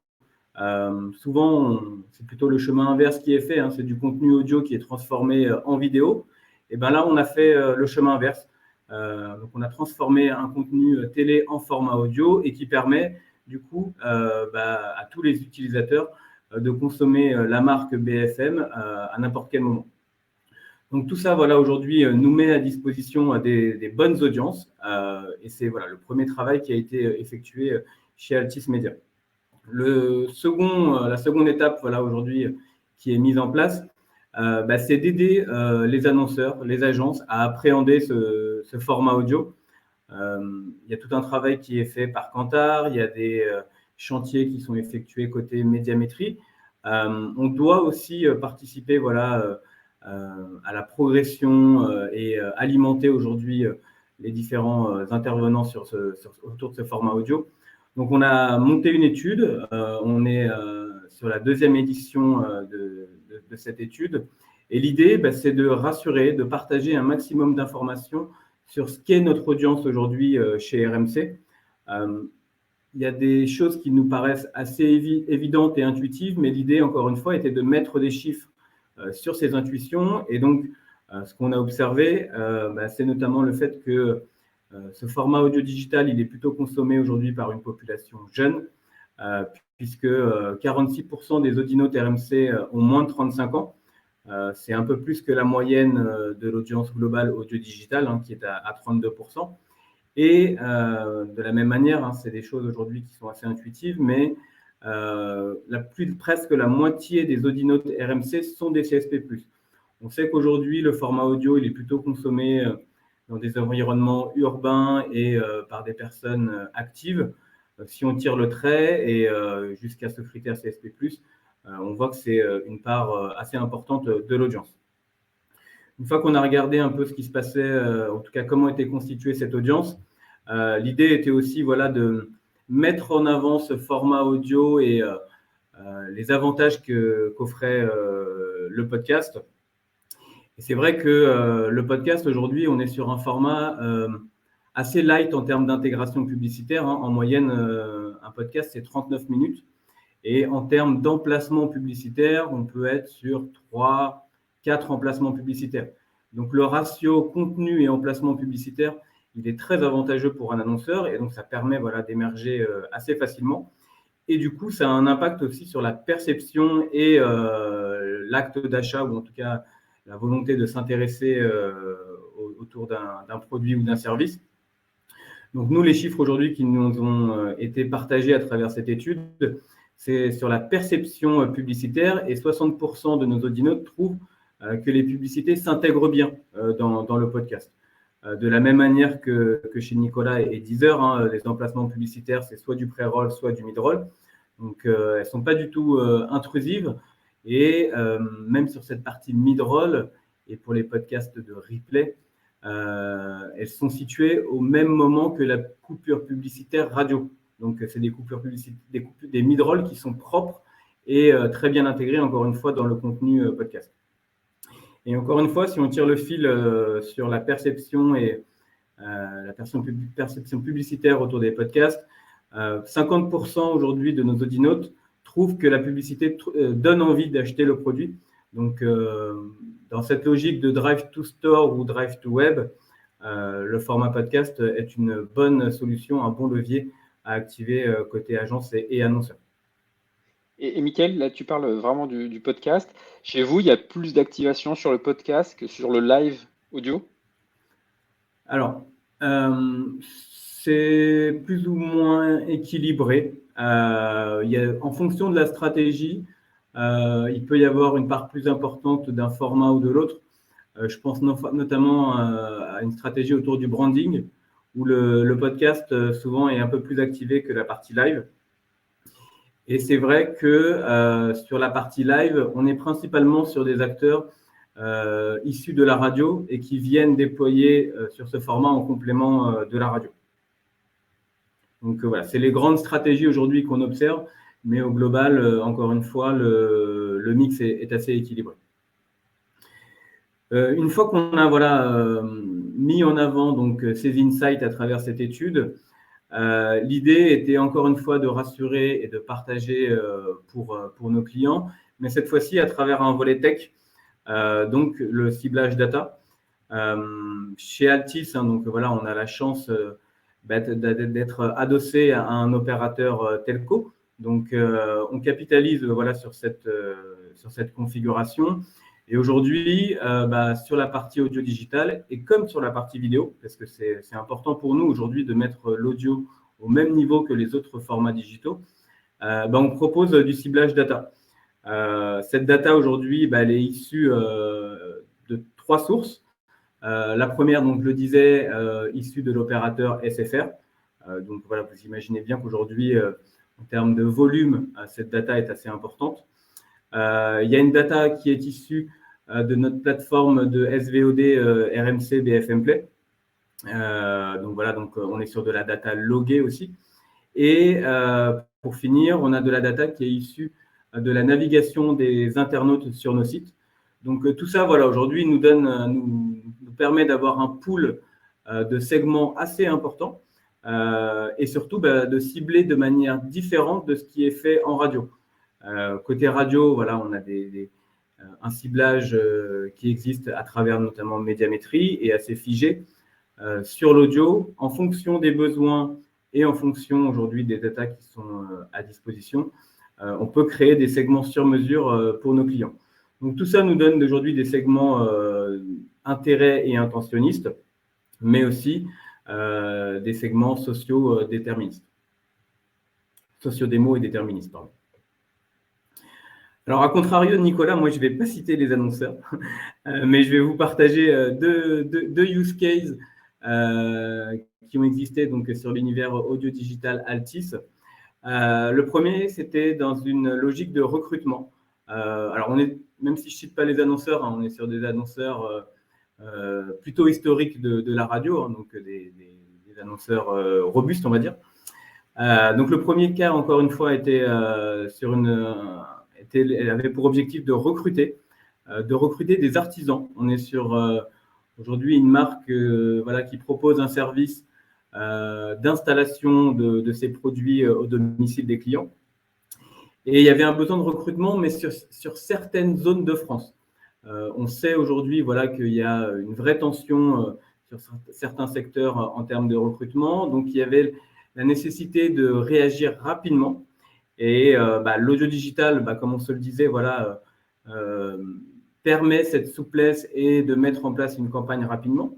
Souvent, c'est plutôt le chemin inverse qui est fait. C'est du contenu audio qui est transformé en vidéo. Et bien là, on a fait le chemin inverse. Donc, on a transformé un contenu télé en format audio et qui permet du coup à tous les utilisateurs de consommer la marque BFM à n'importe quel moment. Donc tout ça, aujourd'hui, nous met à disposition des bonnes audiences et c'est le premier travail qui a été effectué chez Altis Media. La seconde étape aujourd'hui qui est mise en place, c'est d'aider les annonceurs, les agences à appréhender ce format audio. Il y a tout un travail qui est fait par Kantar, il y a des chantiers qui sont effectués côté médiamétrie. On doit aussi participer à la progression et alimenter aujourd'hui les différents intervenants autour de ce format audio. Donc, on a monté une étude. On est sur la deuxième édition de cette étude. Et l'idée, c'est de rassurer, de partager un maximum d'informations sur ce qu'est notre audience aujourd'hui chez RMC. Il y a des choses qui nous paraissent assez évidentes et intuitives, mais l'idée, encore une fois, était de mettre des chiffres sur ces intuitions. Et donc, ce qu'on a observé, c'est notamment le fait que ce format audio digital, il est plutôt consommé aujourd'hui par une population jeune, puisque 46% des audinautes RMC ont moins de 35 ans. C'est un peu plus que la moyenne de l'audience globale audio digital, qui est à 32%. Et de la même manière, c'est des choses aujourd'hui qui sont assez intuitives, mais presque la moitié des audinautes RMC sont des CSP+. On sait qu'aujourd'hui, le format audio, il est plutôt consommé dans des environnements urbains et par des personnes actives. Si on tire le trait et jusqu'à ce critère CSP+, on voit que c'est une part assez importante de l'audience. Une fois qu'on a regardé un peu ce qui se passait, en tout cas comment était constituée cette audience, l'idée était aussi de mettre en avant ce format audio et les avantages qu'offrait le podcast. Et c'est vrai que le podcast, aujourd'hui, on est sur un format assez light en termes d'intégration publicitaire. En moyenne, un podcast, c'est 39 minutes. Et en termes d'emplacement publicitaire, on peut être sur 3-4 emplacements publicitaires. Donc, le ratio contenu et emplacement publicitaire, il est très avantageux pour un annonceur et donc ça permet d'émerger assez facilement. Et du coup, ça a un impact aussi sur la perception et l'acte d'achat ou en tout cas la volonté de s'intéresser autour d'un produit ou d'un service. Donc, nous, les chiffres aujourd'hui qui nous ont été partagés à travers cette étude, c'est sur la perception publicitaire et 60% de nos audinautes trouvent que les publicités s'intègrent bien dans le podcast. De la même manière que chez Nicolas et Deezer, les emplacements publicitaires, c'est soit du pré-roll, soit du mid-roll. Donc, elles ne sont pas du tout intrusives. Et même sur cette partie mid-roll, et pour les podcasts de replay, elles sont situées au même moment que la coupure publicitaire radio. Donc, c'est des coupures publicitaires, des mid-roll qui sont propres et très bien intégrés, encore une fois, dans le contenu podcast. Et encore une fois, si on tire le fil sur la perception et la perception publicitaire autour des podcasts, 50% aujourd'hui de nos audinautes trouvent que la publicité donne envie d'acheter le produit. Donc, dans cette logique de drive to store ou drive to web, le format podcast est une bonne solution, un bon levier à activer côté agence et annonceur. Et Mickaël, là, tu parles vraiment du podcast. Chez vous, il y a plus d'activation sur le podcast que sur le live audio? Alors, c'est plus ou moins équilibré. En fonction de la stratégie, il peut y avoir une part plus importante d'un format ou de l'autre. Je pense notamment à une stratégie autour du branding, où le podcast souvent est un peu plus activé que la partie live. Et c'est vrai que sur la partie live, on est principalement sur des acteurs issus de la radio et qui viennent déployer sur ce format en complément de la radio. Donc voilà, c'est les grandes stratégies aujourd'hui qu'on observe, mais au global, encore une fois, le mix est assez équilibré. Une fois qu'on a mis en avant donc, ces insights à travers cette étude, l'idée était encore une fois de rassurer et de partager pour nos clients, mais cette fois-ci à travers un volet tech, donc le ciblage data. Chez Altis, donc voilà, on a la chance d'être adossé à un opérateur telco. Donc, on capitalise sur cette configuration. Et aujourd'hui, sur la partie audio digitale et comme sur la partie vidéo, parce que c'est important pour nous aujourd'hui de mettre l'audio au même niveau que les autres formats digitaux, on propose du ciblage data. Cette data aujourd'hui, elle est issue de 3 sources. La première, donc je le disais, issue de l'opérateur SFR. Donc voilà, vous imaginez bien qu'aujourd'hui, en termes de volume, cette data est assez importante. Il y a une data qui est issue de notre plateforme de SVOD RMC BFM Play. Donc voilà, on est sur de la data loguée aussi. Et pour finir, on a de la data qui est issue de la navigation des internautes sur nos sites. Donc tout ça, voilà, aujourd'hui, nous permet d'avoir un pool de segments assez important et surtout de cibler de manière différente de ce qui est fait en radio. Côté radio, voilà, on a un ciblage qui existe à travers notamment Médiamétrie et assez figé. Sur l'audio, en fonction des besoins et en fonction aujourd'hui des data qui sont à disposition, on peut créer des segments sur mesure pour nos clients. Donc tout ça nous donne aujourd'hui des segments intérêts et intentionnistes, mais aussi des segments socio-déterministes. Socio-démo et déterministes, pardon. Alors, à contrario de Nicolas, moi, je ne vais pas citer les annonceurs, mais je vais vous partager deux use cases qui ont existé donc, sur l'univers audio-digital Altis. Le premier, c'était dans une logique de recrutement. Alors, même si je ne cite pas les annonceurs, on est sur des annonceurs plutôt historiques de la radio, donc des annonceurs robustes, on va dire. Donc, le premier cas, encore une fois, était elle avait pour objectif de recruter des artisans. On est sur aujourd'hui une marque qui propose un service d'installation de ces produits au domicile des clients. Et il y avait un besoin de recrutement, mais sur certaines zones de France. On sait aujourd'hui qu'il y a une vraie tension sur certains secteurs en termes de recrutement. Donc, il y avait la nécessité de réagir rapidement. Et l'audio digital, comme on se le disait, permet cette souplesse et de mettre en place une campagne rapidement.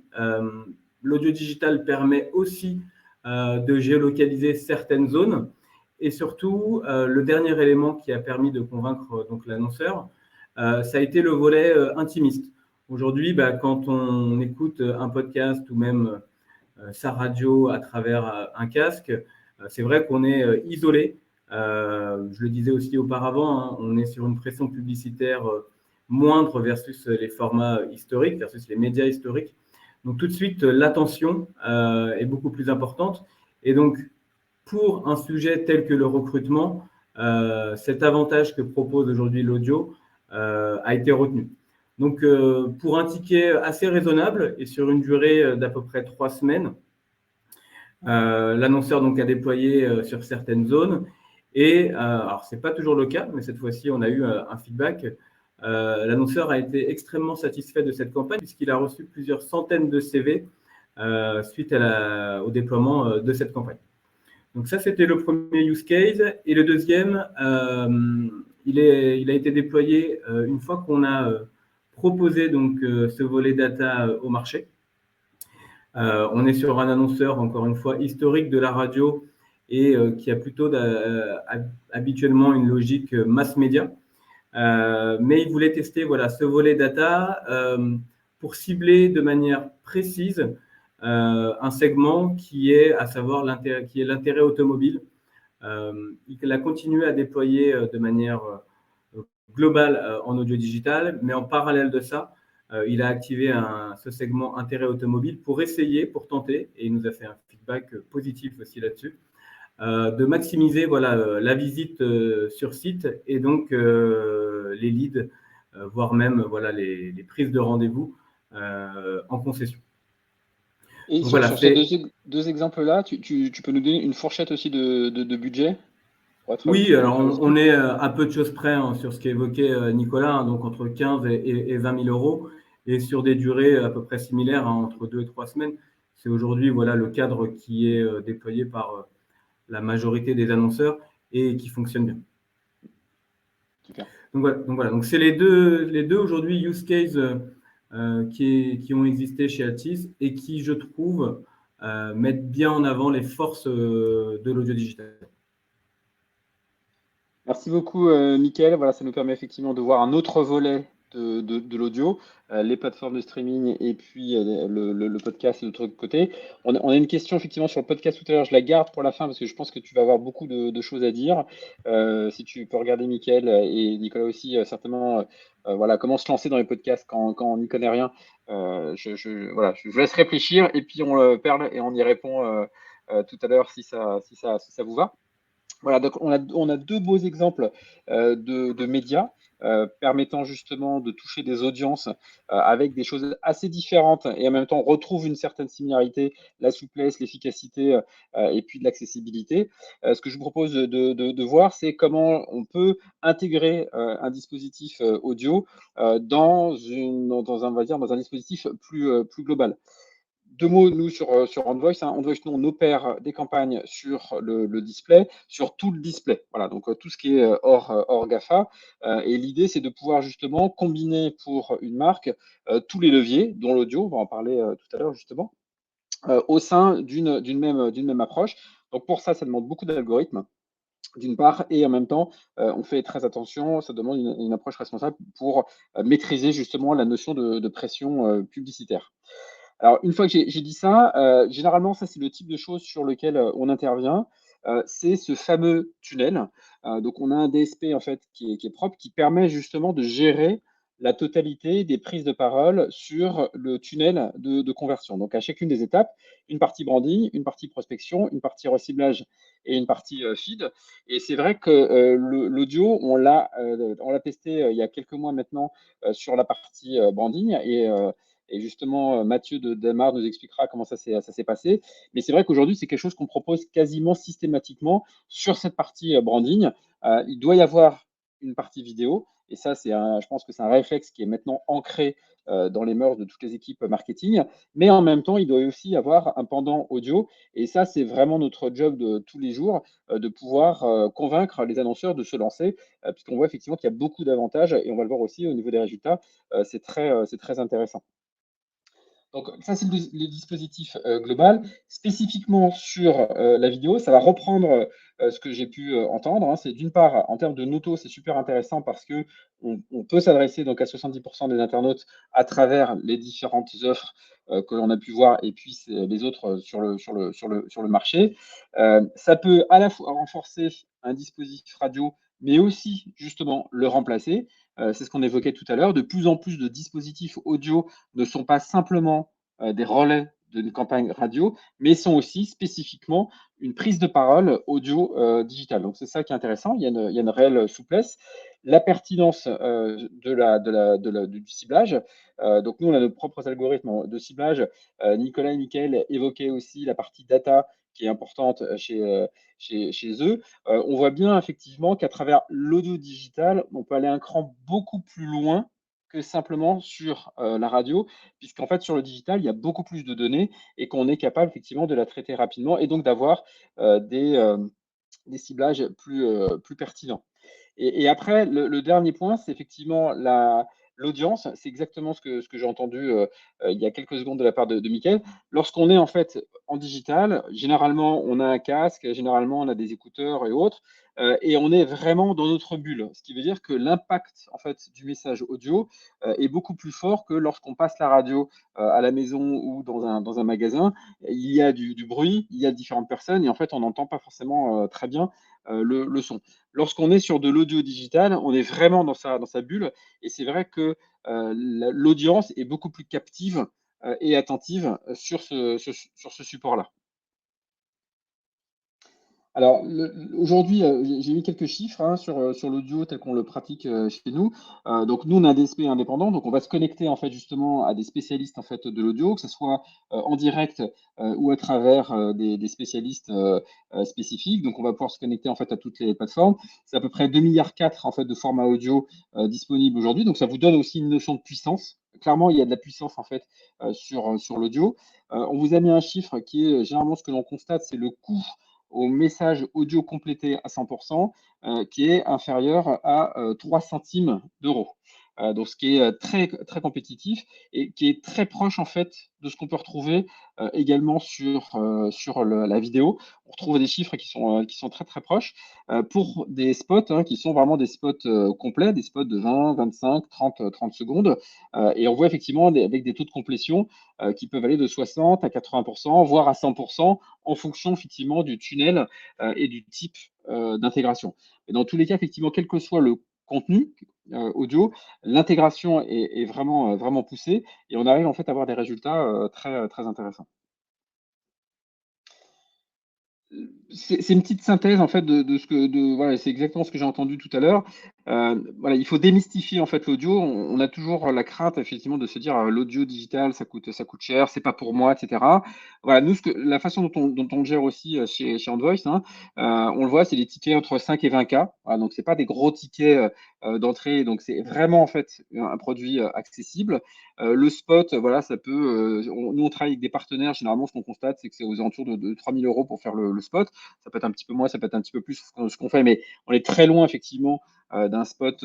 L'audio digital permet aussi de géolocaliser certaines zones. Et surtout, le dernier élément qui a permis de convaincre donc, l'annonceur, ça a été le volet intimiste. Aujourd'hui, quand on écoute un podcast ou même sa radio à travers un casque, c'est vrai qu'on est isolé. Je le disais aussi auparavant, on est sur une pression publicitaire moindre versus les formats historiques, versus les médias historiques. Donc tout de suite, l'attention est beaucoup plus importante. Et donc, pour un sujet tel que le recrutement, cet avantage que propose aujourd'hui l'audio a été retenu. Donc, pour un ticket assez raisonnable et sur une durée d'à peu près 3 semaines, L'annonceur donc a déployé sur certaines zones et alors c'est pas toujours le cas, mais cette fois-ci on a eu un feedback. L'annonceur a été extrêmement satisfait de cette campagne puisqu'il a reçu plusieurs centaines de CV suite au déploiement de cette campagne. Donc ça, c'était le premier use case. Et le deuxième, il a été déployé une fois qu'on a proposé donc, ce volet data au marché. On est sur un annonceur, encore une fois, historique de la radio et qui a plutôt habituellement une logique mass média. Mais il voulait tester voilà, ce volet data pour cibler de manière précise un segment qui est, à savoir l'intérêt automobile. Il a continué à déployer de manière globale en audio digital, mais en parallèle de ça, il a activé ce segment intérêt automobile pour tenter, et il nous a fait un feedback positif aussi là-dessus, de maximiser voilà, la visite sur site et donc les leads, voire même voilà, les prises de rendez-vous en concession. Et Donc, sur, voilà, sur ces deux exemples-là, tu peux nous donner une fourchette aussi de budget pour être oui, alors aussi. on est à peu de choses près hein, sur ce qu'évoquait Nicolas, hein, donc entre 15 et 20 000 euros, et sur des durées à peu près similaires, hein, entre 2 et 3 semaines. C'est aujourd'hui voilà, le cadre qui est déployé par la majorité des annonceurs et qui fonctionne bien. Super. Donc voilà, donc c'est les deux aujourd'hui use cases qui ont existé chez Altis et qui, je trouve, mettent bien en avant les forces de l'audio digital. Merci beaucoup, Mickaël. Voilà, ça nous permet effectivement de voir un autre volet de l'audio, les plateformes de streaming et puis le podcast de l'autre côté. On a une question effectivement sur le podcast tout à l'heure, je la garde pour la fin parce que je pense que tu vas avoir beaucoup de choses à dire. Si tu peux regarder Mickaël et Nicolas aussi, certainement, voilà, comment se lancer dans les podcasts quand on n'y connaît rien. Voilà, je vous laisse réfléchir et puis on le perle et on y répond tout à l'heure si ça vous va. Voilà, donc on a deux beaux exemples de médias permettant justement de toucher des audiences avec des choses assez différentes et en même temps on retrouve une certaine similarité, la souplesse, l'efficacité et puis de l'accessibilité. Ce que je vous propose de voir, c'est comment on peut intégrer un dispositif audio dans on va dire, dans un dispositif plus global. Deux mots, nous, sur Envoice. Envoice, nous, on opère des campagnes sur le display, sur tout le display. Voilà, donc tout ce qui est hors GAFA. Et l'idée, c'est de pouvoir justement combiner pour une marque tous les leviers, dont l'audio, on va en parler tout à l'heure justement, au sein d'une même approche. Donc pour ça demande beaucoup d'algorithmes d'une part, et en même temps, on fait très attention, ça demande une approche responsable pour maîtriser justement la notion de pression publicitaire. Alors, une fois que j'ai dit ça, généralement, ça, c'est le type de choses sur lequel on intervient. C'est ce fameux tunnel. Donc, on a un DSP, en fait, qui est propre, qui permet justement de gérer la totalité des prises de parole sur le tunnel de conversion. Donc, à chacune des étapes, une partie branding, une partie prospection, une partie reciblage et une partie feed. Et c'est vrai que l'audio, on l'a testé il y a quelques mois maintenant sur la partie branding et justement, Mathieu de Damar nous expliquera comment ça s'est passé. Mais c'est vrai qu'aujourd'hui, c'est quelque chose qu'on propose quasiment systématiquement sur cette partie branding. Il doit y avoir une partie vidéo. Et ça, je pense que c'est un réflexe qui est maintenant ancré dans les mœurs de toutes les équipes marketing. Mais en même temps, il doit aussi y avoir un pendant audio. Et ça, c'est vraiment notre job de tous les jours, de pouvoir convaincre les annonceurs de se lancer, puisqu'on voit effectivement qu'il y a beaucoup d'avantages. Et on va le voir aussi au niveau des résultats. C'est très intéressant. Donc ça, c'est le dispositif global. Spécifiquement sur la vidéo, ça va reprendre ce que j'ai pu entendre. Hein. C'est d'une part, en termes de noto, c'est super intéressant parce que on peut s'adresser donc à 70% des internautes à travers les différentes offres que l'on a pu voir et puis les autres sur le marché. Ça peut à la fois renforcer un dispositif radio, mais aussi justement le remplacer. C'est ce qu'on évoquait tout à l'heure. De plus en plus de dispositifs audio ne sont pas simplement des relais d'une campagne radio, mais sont aussi spécifiquement une prise de parole audio digitale. Donc c'est ça qui est intéressant, il y a une réelle souplesse. La pertinence du ciblage. Donc nous, on a nos propres algorithmes de ciblage. Nicolas et Mickaël évoquaient aussi la partie data qui est importante chez eux. On voit bien effectivement qu'à travers l'audio digital, on peut aller un cran beaucoup plus loin que simplement sur la radio, puisqu'en fait, sur le digital, il y a beaucoup plus de données et qu'on est capable effectivement de la traiter rapidement et donc d'avoir des ciblages plus pertinents. Et après, le dernier point, c'est effectivement l'audience. C'est exactement ce que j'ai entendu il y a quelques secondes de la part de Mickaël. Lorsqu'on est en fait en digital, généralement, on a un casque, généralement, on a des écouteurs et autres, et on est vraiment dans notre bulle. Ce qui veut dire que l'impact en fait du message audio est beaucoup plus fort que lorsqu'on passe la radio à la maison ou dans un magasin. Il y a du bruit, il y a différentes personnes, et en fait, on n'entend pas forcément très bien le son. Lorsqu'on est sur de l'audio digital, on est vraiment dans sa bulle, et c'est vrai que l'audience est beaucoup plus captive et attentive sur ce support-là. Alors, aujourd'hui, j'ai mis quelques chiffres sur l'audio tel qu'on le pratique chez nous. Donc, nous, on a un DSP indépendant, donc on va se connecter en fait justement à des spécialistes en fait de l'audio, que ce soit en direct ou à travers des spécialistes spécifiques. Donc, on va pouvoir se connecter en fait à toutes les plateformes. C'est à peu près 2,4 milliards en fait de formats audio disponibles aujourd'hui. Donc, ça vous donne aussi une notion de puissance. Clairement, il y a de la puissance en fait sur l'audio. On vous a mis un chiffre qui est généralement ce que l'on constate, c'est le coût au message audio complété à 100%, qui est inférieur à 3 centimes d'euros. Donc, ce qui est très, très compétitif et qui est très proche en fait de ce qu'on peut retrouver également sur la vidéo. On retrouve des chiffres qui sont très, très proches pour des spots qui sont vraiment des spots complets, des spots de 20, 25, 30 secondes. Et on voit effectivement avec des taux de complétion qui peuvent aller de 60 à 80%, voire à 100%, en fonction effectivement du tunnel et du type d'intégration. Et dans tous les cas, effectivement, quel que soit le contenu audio, l'intégration est vraiment poussée et on arrive en fait à avoir des résultats très, très intéressants. C'est une petite synthèse en fait voilà, c'est exactement ce que j'ai entendu tout à l'heure. Voilà, il faut démystifier en fait l'audio. On a toujours la crainte effectivement de se dire l'audio digital ça coûte cher, c'est pas pour moi, etc. Voilà, nous la façon dont on le gère aussi chez Envoice, on le voit, c'est des tickets entre 5 et 20K. Voilà, donc c'est pas des gros tickets d'entrée, donc c'est vraiment en fait un produit accessible. Le spot, voilà, ça peut. Nous on travaille avec des partenaires. Généralement, ce qu'on constate, c'est que c'est aux alentours de 3 000 € pour faire le spot. Ça peut être un petit peu moins, ça peut être un petit peu plus ce qu'on fait, mais on est très loin effectivement d'un spot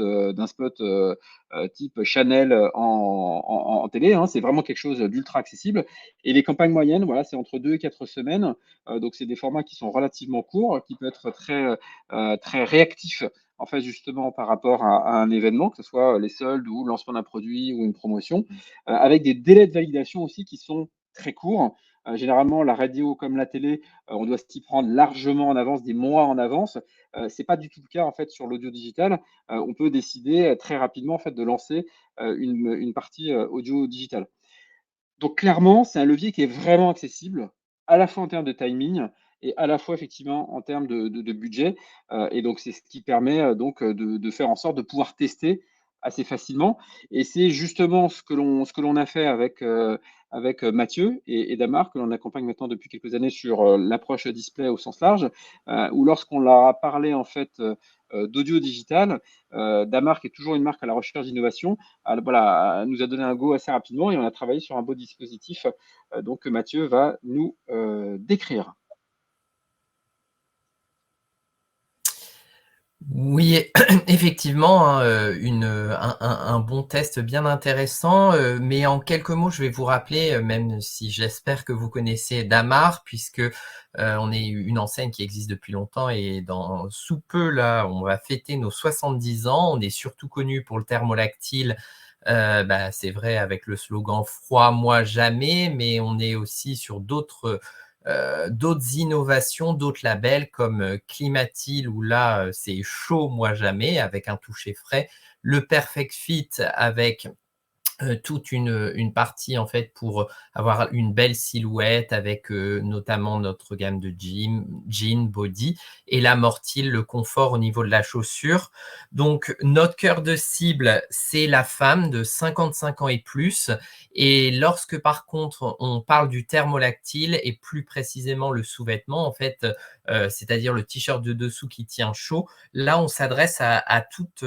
type Chanel en télé. C'est vraiment quelque chose d'ultra accessible. Et les campagnes moyennes, voilà, c'est entre 2 et 4 semaines. Donc, c'est des formats qui sont relativement courts, qui peuvent être très réactifs en fait, justement, par rapport à un événement, que ce soit les soldes ou le lancement d'un produit ou une promotion, avec des délais de validation aussi qui sont très courts. Généralement, la radio comme la télé, on doit s'y prendre largement en avance, des mois en avance. C'est pas du tout le cas en fait sur l'audio digital. On peut décider très rapidement en fait de lancer une partie audio digital. Donc clairement, c'est un levier qui est vraiment accessible, à la fois en termes de timing et à la fois effectivement en termes de budget. Et donc c'est ce qui permet donc de faire en sorte de pouvoir tester assez facilement. Et c'est justement ce que l'on a fait avec Mathieu et Damar, que l'on accompagne maintenant depuis quelques années sur l'approche display au sens large, où lorsqu'on leur a parlé en fait d'audio digital, Damar, qui est toujours une marque à la recherche d'innovation, voilà, nous a donné un go assez rapidement et on a travaillé sur un beau dispositif donc que Mathieu va nous décrire. Oui, effectivement, un bon test bien intéressant, mais en quelques mots, je vais vous rappeler, même si j'espère que vous connaissez Damar, puisque on est une enseigne qui existe depuis longtemps et sous peu, là, on va fêter nos 70 ans. On est surtout connu pour le thermolactyle, c'est vrai, avec le slogan « Froid, moi jamais », mais on est aussi sur d'autres innovations, d'autres labels comme Climatil, où là, c'est chaud, moi jamais, avec un toucher frais. Le Perfect Fit avec toute une partie en fait pour avoir une belle silhouette avec notamment notre gamme de jean, body et l'amorti, le confort au niveau de la chaussure. Donc notre cœur de cible, c'est la femme de 55 ans et plus. Et lorsque par contre on parle du thermolactyle et plus précisément le sous-vêtement en fait, c'est-à-dire le t-shirt de dessous qui tient chaud, là on s'adresse à toute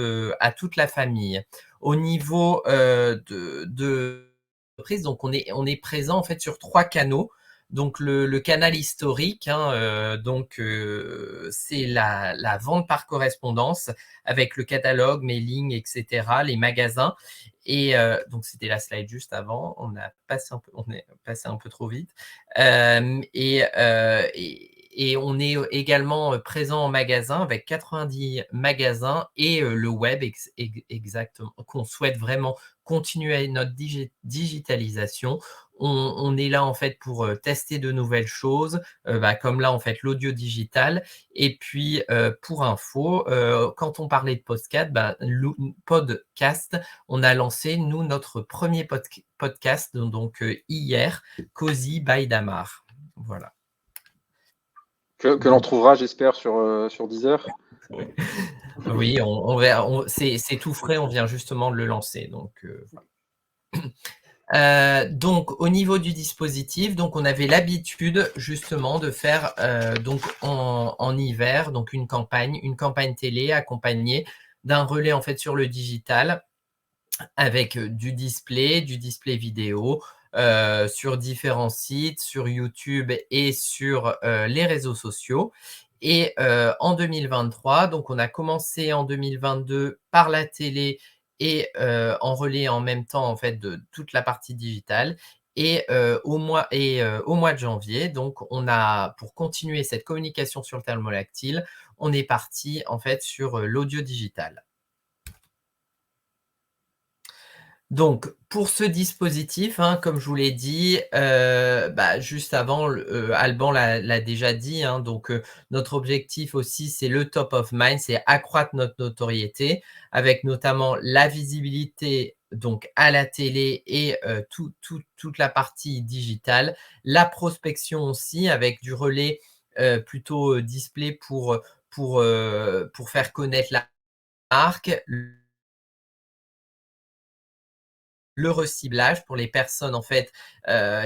la famille. Au niveau de prise, donc on est présent en fait sur 3 canaux. Donc le canal historique, hein, c'est la vente par correspondance avec le catalogue, mailing, etc., les magasins. Et donc c'était la slide juste avant. On est passé un peu trop vite. Et on est également présent en magasin avec 90 magasins et le web exactement, qu'on souhaite vraiment continuer notre digitalisation. On est là en fait pour tester de nouvelles choses, comme là en fait l'audio digital. Et puis pour info, quand on parlait de podcast, on a lancé nous notre premier podcast donc hier, Cozy by Damar. Voilà. Que l'on trouvera, j'espère, sur Deezer. Oui, on verra. C'est tout frais, on vient justement de le lancer. Donc, au niveau du dispositif, donc on avait l'habitude justement de faire donc en hiver donc une campagne télé accompagnée d'un relais en fait sur le digital avec du display vidéo. Sur différents sites, sur YouTube et sur les réseaux sociaux. Et en 2023, donc on a commencé en 2022 par la télé et en relais en même temps en fait de toute la partie digitale. Et au mois de janvier, donc on a, pour continuer cette communication sur le thermolactyle, on est parti en fait sur l'audio digital. Donc, pour ce dispositif, hein, comme je vous l'ai dit, juste avant, Alban l'a déjà dit, hein, donc notre objectif aussi, c'est le top of mind, c'est accroître notre notoriété avec notamment la visibilité donc à la télé et toute la partie digitale, la prospection aussi avec du relais plutôt display pour faire connaître la marque, le reciblage pour les personnes en fait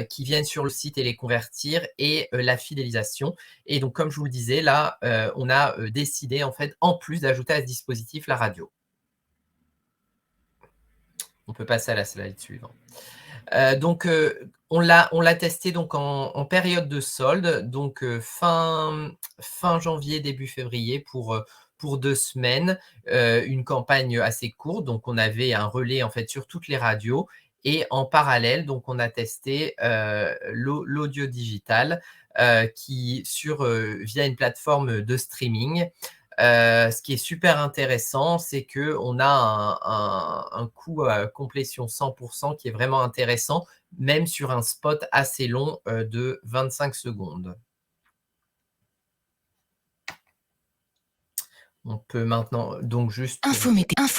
qui viennent sur le site et les convertir et la fidélisation. Et donc comme je vous le disais là, on a décidé en fait en plus d'ajouter à ce dispositif la radio. On peut passer à la slide suivante. Donc on l'a testé donc en période de solde, donc fin janvier, début février pour 2 semaines, une campagne assez courte. Donc on avait un relais en fait sur toutes les radios et en parallèle, donc on a testé l'audio digital via une plateforme de streaming. Ce qui est super intéressant, c'est qu'on a un coût complétion 100% qui est vraiment intéressant, même sur un spot assez long de 25 secondes. On peut maintenant donc juste... Info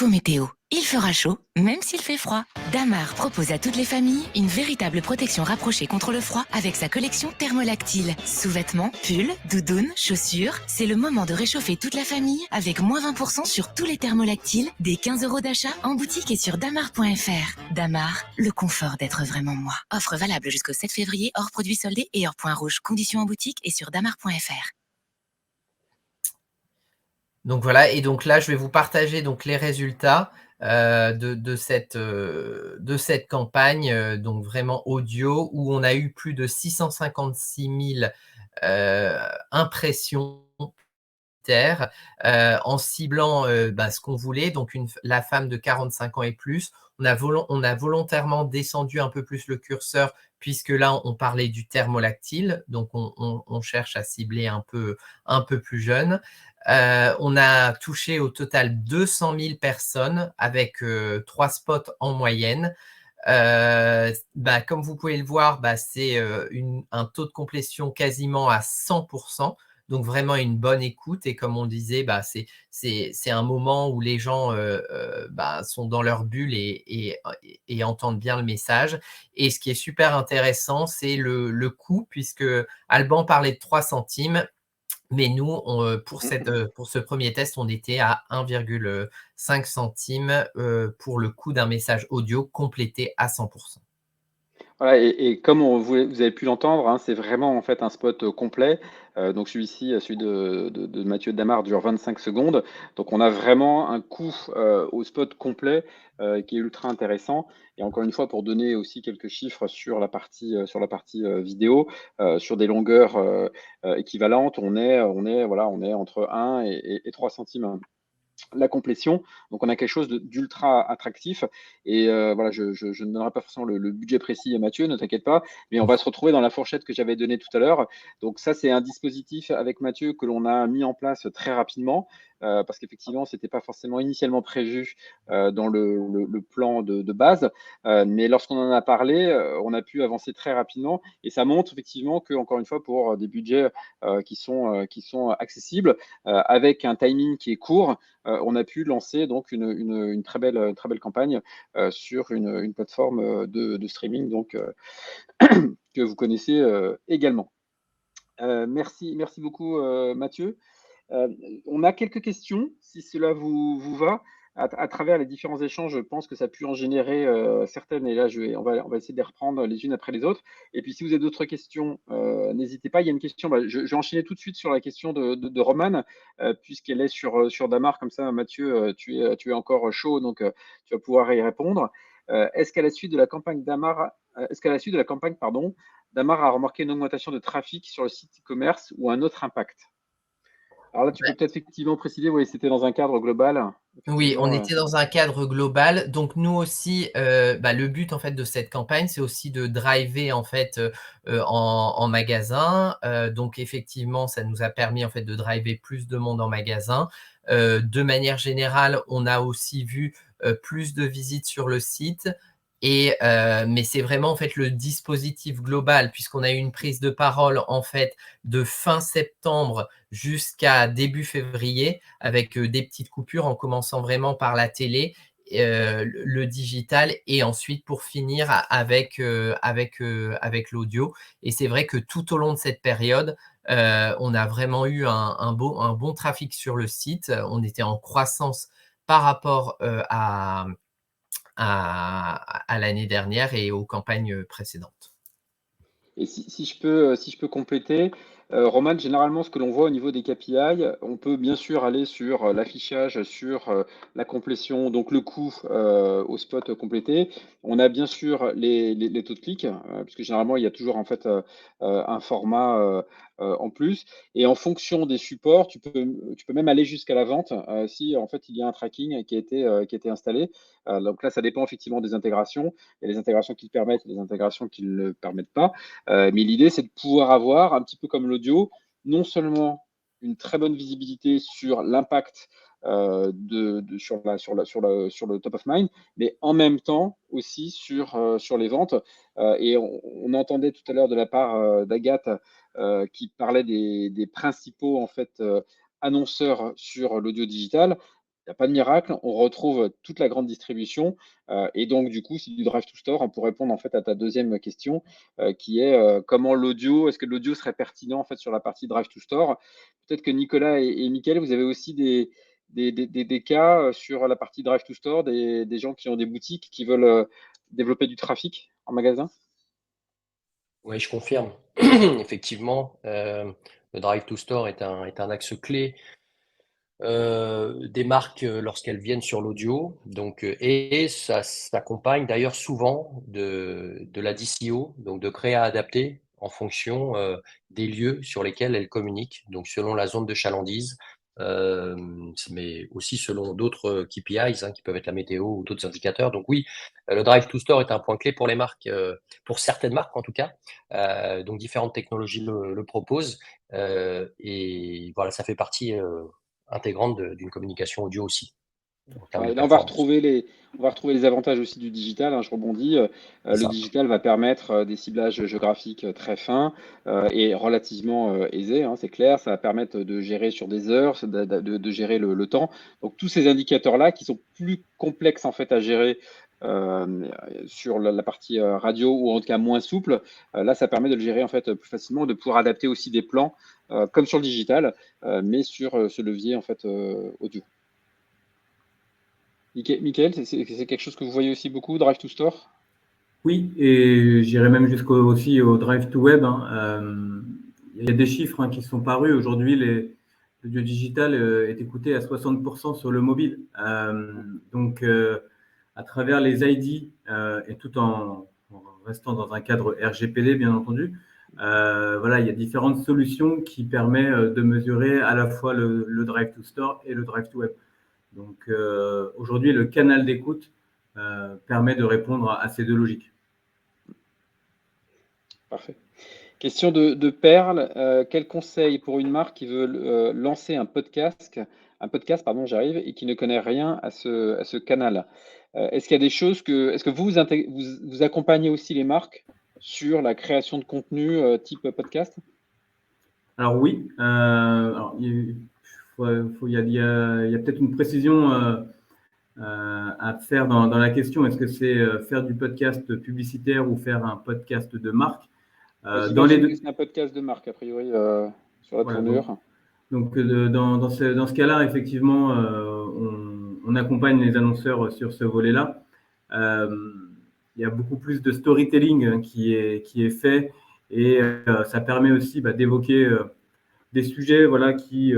météo. Il fera chaud, même s'il fait froid. Damar propose à toutes les familles une véritable protection rapprochée contre le froid avec sa collection thermolactyle. Sous-vêtements, pulls, doudounes, chaussures, c'est le moment de réchauffer toute la famille avec moins 20% sur tous les thermolactyles, des 15 € d'achat en boutique et sur damar.fr. Damar, le confort d'être vraiment moi. Offre valable jusqu'au 7 février, hors produits soldés et hors point rouge. Conditions en boutique et sur damar.fr. Donc voilà, et donc là, je vais vous partager donc les résultats de cette campagne, donc vraiment audio, où on a eu plus de 656 000 impressions en ciblant ce qu'on voulait, donc la femme de 45 ans et plus. On a volontairement descendu un peu plus le curseur, puisque là, on parlait du thermolactyle, donc on cherche à cibler un peu plus jeune. On a touché au total 200 000 personnes avec 3 spots en moyenne. Comme vous pouvez le voir, c'est un taux de complétion quasiment à 100%. Donc vraiment une bonne écoute et comme on disait, c'est un moment où les gens sont dans leur bulle et entendent bien le message. Et ce qui est super intéressant, c'est le coût, puisque Alban parlait de 3 centimes. Mais nous, pour ce premier test, on était à 1,5 centimes pour le coût d'un message audio complété à 100%. Voilà, et comme vous avez pu l'entendre, hein, c'est vraiment en fait un spot complet. Donc celui-ci, celui de Mathieu Damar, dure 25 secondes. Donc on a vraiment un coût au spot complet qui est ultra intéressant. Et encore une fois, pour donner aussi quelques chiffres sur la partie vidéo, sur des longueurs équivalentes, on est entre 1 et 3 centimes la complétion. Donc, on a quelque chose d'ultra attractif. Et voilà, je ne donnerai pas forcément le budget précis à Mathieu, ne t'inquiète pas, mais on va se retrouver dans la fourchette que j'avais donnée tout à l'heure. Donc, ça, c'est un dispositif avec Mathieu que l'on a mis en place très rapidement. Parce qu'effectivement, ce n'était pas forcément initialement prévu dans le plan de base. Mais lorsqu'on en a parlé, on a pu avancer très rapidement. Et ça montre effectivement que, encore une fois, pour des budgets qui sont accessibles, avec un timing qui est court, on a pu lancer donc une très belle campagne sur une plateforme de streaming donc, que vous connaissez également. Merci beaucoup Mathieu. On a quelques questions, si cela vous va. À travers les différents échanges, je pense que ça a pu en générer certaines, et là on va essayer de les reprendre les unes après les autres. Et puis si vous avez d'autres questions, n'hésitez pas. Il y a une question, je vais enchaîner tout de suite sur la question de Romane, puisqu'elle est sur Damar, comme ça Mathieu, tu es encore chaud, donc tu vas pouvoir y répondre. Est-ce qu'à la suite de la campagne Damar, Damar a remarqué une augmentation de trafic sur le site e-commerce ou un autre impact? Alors là, tu peux peut-être effectivement préciser, oui, c'était dans un cadre global. Oui, on était dans un cadre global. Donc nous aussi, le but en fait de cette campagne, c'est aussi de driver en fait en magasin. Donc effectivement, ça nous a permis en fait de driver plus de monde en magasin. De manière générale, on a aussi vu plus de visites sur le site. Mais c'est vraiment en fait le dispositif global, puisqu'on a eu une prise de parole en fait de fin septembre jusqu'à début février, avec des petites coupures en commençant vraiment par la télé, le digital, et ensuite pour finir avec l'audio. Et c'est vrai que tout au long de cette période, on a vraiment eu un bon trafic sur le site. On était en croissance par rapport à l'année dernière et aux campagnes précédentes. Et si je peux compléter, Roman, généralement, ce que l'on voit au niveau des KPI, on peut bien sûr aller sur l'affichage, sur la complétion, donc le coût au spot complété. On a bien sûr les taux de clic, puisque généralement, il y a toujours en fait un format en plus. Et en fonction des supports, tu peux même aller jusqu'à la vente si en fait il y a un tracking qui a été installé. Donc là, ça dépend effectivement des intégrations. Il y a des intégrations qui le permettent, il y a des intégrations qui ne le permettent pas. Mais l'idée, c'est de pouvoir avoir, un petit peu comme l'audio, non seulement une très bonne visibilité sur l'impact sur le top of mind, mais en même temps aussi sur les ventes. Et on entendait tout à l'heure de la part d'Agathe qui parlait des principaux en fait, annonceurs sur l'audio digital. Il n'y a pas de miracle, on retrouve toute la grande distribution. Et donc, du coup, c'est du Drive to Store. Pour répondre en fait à ta deuxième question, qui est comment est-ce que l'audio serait pertinent en fait sur la partie Drive to Store? Peut-être que Nicolas et Mickaël, vous avez aussi des cas sur la partie Drive to Store, des gens qui ont des boutiques qui veulent développer du trafic en magasin? Oui, je confirme. Effectivement, le Drive to Store est un axe clé des marques lorsqu'elles viennent sur l'audio. Donc, et ça s'accompagne d'ailleurs souvent de la DCO, donc de créa adapté en fonction des lieux sur lesquels elles communiquent, donc selon la zone de chalandise, mais aussi selon d'autres KPIs qui peuvent être la météo ou d'autres indicateurs. Donc oui, le Drive to Store est un point clé pour les marques, pour certaines marques en tout cas. Donc différentes technologies le proposent et voilà, ça fait partie intégrante d'une communication audio aussi. en termes de Et là, on va performance. retrouver les avantages aussi du digital, hein, je rebondis. C'est Le ça. digital va permettre des ciblages géographiques très fins et relativement aisés, hein, c'est clair. Ça va permettre de gérer sur des heures, de gérer le temps. Donc, tous ces indicateurs-là qui sont plus complexes en fait à gérer sur la partie radio ou en tout cas moins souple, là, ça permet de le gérer en fait plus facilement, de pouvoir adapter aussi des plans comme sur le digital, mais sur ce levier en fait audio. Michael, c'est quelque chose que vous voyez aussi beaucoup, Drive to Store? Oui, et j'irai même aussi au Drive to Web, hein. Il y a des chiffres, hein, qui sont parus. Aujourd'hui, l'audio digital est écouté à 60% sur le mobile. Donc, à travers les ID et tout en restant dans un cadre RGPD, bien entendu, voilà, il y a différentes solutions qui permettent de mesurer à la fois le Drive to Store et le Drive to Web. Donc, aujourd'hui, le canal d'écoute permet de répondre à ces deux logiques. Parfait. Question de Perle. Quel conseil pour une marque qui veut lancer un podcast, pardon, j'arrive, et qui ne connaît rien à ce canal? Est-ce qu'il y a des choses est-ce que vous accompagnez aussi les marques sur la création de contenu type podcast? Alors oui, alors, il y a peut-être une précision à faire dans la question. Est-ce que c'est faire du podcast publicitaire ou faire un podcast de marque? Dans les J'imagine deux. que c'est un podcast de marque, a priori, sur la Voilà, tournure. donc dans ce cas-là, effectivement, on accompagne les annonceurs sur ce volet-là. Il y a beaucoup plus de storytelling qui est fait et ça permet aussi d'évoquer des sujets, voilà, qui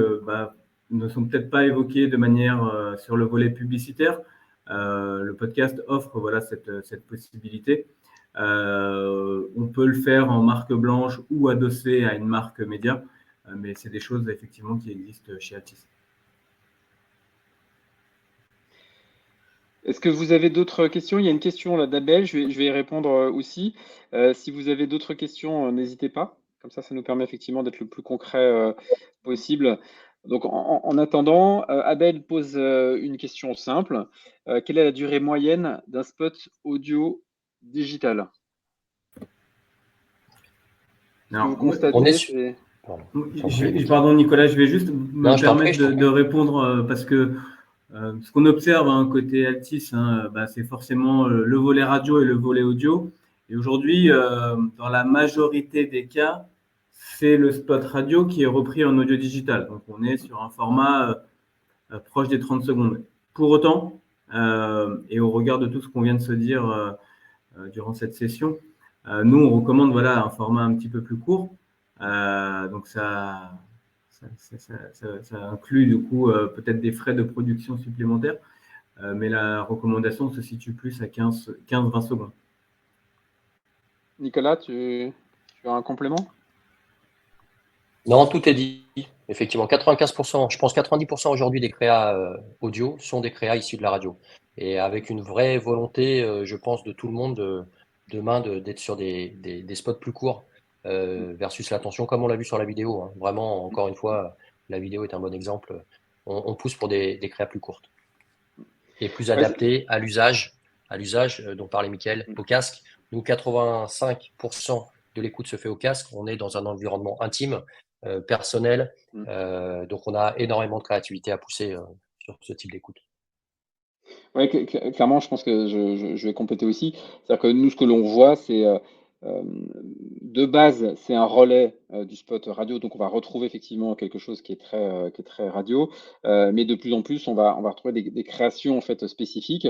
ne sont peut-être pas évoqués de manière sur le volet publicitaire. Le podcast offre, voilà, cette possibilité. On peut le faire en marque blanche ou adossé à une marque média, mais c'est des choses effectivement qui existent chez Altis. Est-ce que vous avez d'autres questions? Il y a une question là d'Abel, je vais y répondre aussi. Si vous avez d'autres questions, n'hésitez pas. Comme ça nous permet effectivement d'être le plus concret possible. Donc, en attendant, Abel pose une question simple. Quelle est la durée moyenne d'un spot audio digital? Alors, vous constatez, on est sur- c'est... Pardon Nicolas, je vais juste me permettre de répondre parce que ce qu'on observe, hein, côté Altis, hein, c'est forcément le volet radio et le volet audio. Et aujourd'hui, dans la majorité des cas, c'est le spot radio qui est repris en audio digital. Donc, on est sur un format proche des 30 secondes. Pour autant, et au regard de tout ce qu'on vient de se dire durant cette session, nous, on recommande, voilà, un format un petit peu plus court. Donc, ça inclut du coup peut-être des frais de production supplémentaires, mais la recommandation se situe plus à 15-20 secondes. Nicolas, tu as un complément? Non, tout est dit. Effectivement, 95%, je pense 90% aujourd'hui des créas audio sont des créas issus de la radio. Et avec une vraie volonté, je pense, de tout le monde demain d'être sur des spots plus courts versus l'attention, comme on l'a vu sur la vidéo, hein. Vraiment, encore une fois, la vidéo est un bon exemple. On pousse pour des créas plus courtes et plus adaptées à l'usage dont parlait Mickaël, au casque. Nous, 85% de l'écoute se fait au casque. On est dans un environnement intime, personnel. Donc, on a énormément de créativité à pousser sur ce type d'écoute. Oui, clairement, je pense que je vais compléter aussi. C'est-à-dire que nous, ce que l'on voit, c'est de base, c'est un relais du spot radio. Donc, on va retrouver effectivement quelque chose qui est très radio. Mais de plus en plus, on va retrouver des créations en fait spécifiques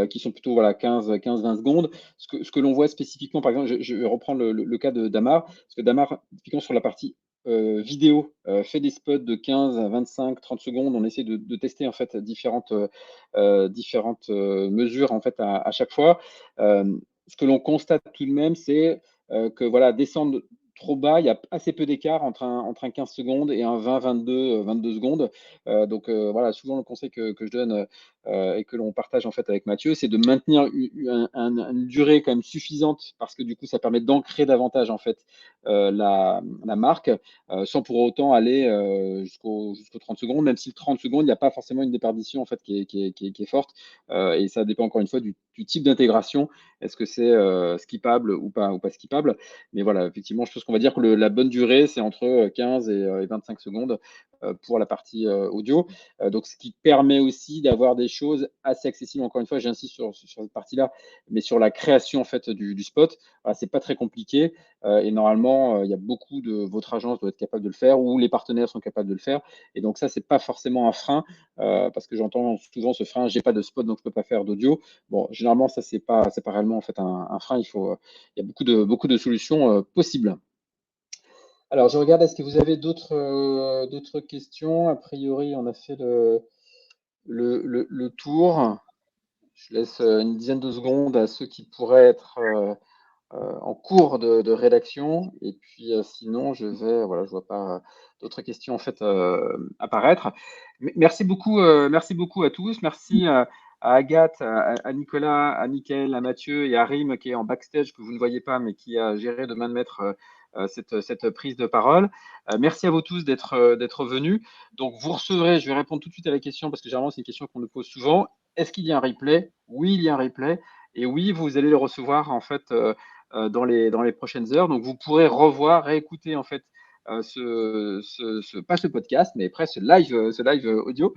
qui sont plutôt voilà, 15-20 secondes. Ce que l'on voit spécifiquement, par exemple, je vais reprendre le cas de Damar. Parce que Damar, typiquement sur la partie vidéo, fait des spots de 15, 25, 30 secondes. On essaie de tester en fait différentes mesures en fait à chaque fois. Ce que l'on constate tout de même, c'est que voilà, descendre trop bas, il y a assez peu d'écart entre un 15 secondes et un 20, 22 secondes. Donc voilà, souvent le conseil que je donne et que l'on partage en fait avec Mathieu, c'est de maintenir une durée quand même suffisante parce que du coup, ça permet d'ancrer davantage en fait la marque sans pour autant aller jusqu'aux 30 secondes, même si le 30 secondes, il n'y a pas forcément une déperdition en fait qui est forte et ça dépend encore une fois du type d'intégration. Est-ce que c'est skippable ou pas skippable? Mais voilà, effectivement, je pense qu'on va dire que la bonne durée, c'est entre 15 et 25 secondes pour la partie audio. Donc, ce qui permet aussi d'avoir des choses assez accessibles. Encore une fois, j'insiste sur cette partie-là, mais sur la création en fait du spot, c'est pas très compliqué et normalement, il y a beaucoup de votre agence doit être capable de le faire ou les partenaires sont capables de le faire. Et donc ça, c'est pas forcément un frein parce que j'entends souvent ce frein, j'ai pas de spot donc je peux pas faire d'audio. Bon, généralement, ça c'est pas réellement en fait un frein. Il y a beaucoup de solutions possibles. Alors, je regarde, est-ce que vous avez d'autres questions? A priori, on a fait le tour. Je laisse une dizaine de secondes à ceux qui pourraient être en cours de rédaction. Et puis, sinon, je vois pas d'autres questions en fait apparaître. Merci beaucoup à tous. Merci à Agathe, à Nicolas, à Mickaël, à Mathieu et à Rim qui est en backstage que vous ne voyez pas, mais qui a géré de main de maître cette prise de parole. Merci à vous tous d'être venus. Donc, vous recevrez, je vais répondre tout de suite à la question parce que généralement, c'est une question qu'on nous pose souvent. Est-ce qu'il y a un replay? Oui, il y a un replay. Et oui, vous allez le recevoir en fait dans les prochaines heures. Donc, vous pourrez revoir, réécouter en fait pas ce podcast, mais après ce live audio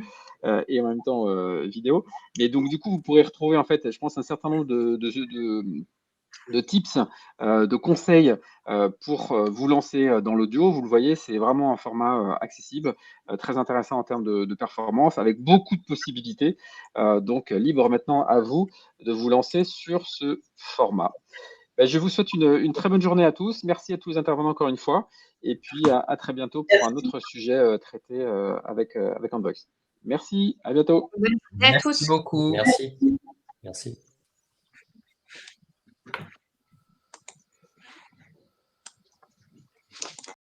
et en même temps vidéo. Mais donc, du coup, vous pourrez retrouver en fait, je pense, un certain nombre de tips, de conseils pour vous lancer dans l'audio. Vous le voyez, c'est vraiment un format accessible, très intéressant en termes de performance, avec beaucoup de possibilités. Donc, libre maintenant à vous de vous lancer sur ce format. Je vous souhaite une très bonne journée à tous. Merci à tous les intervenants encore une fois. Et puis, à très bientôt pour un autre sujet traité avec Handvoice. Merci, à bientôt. Bonne journée à tous. Merci beaucoup. Merci. Merci.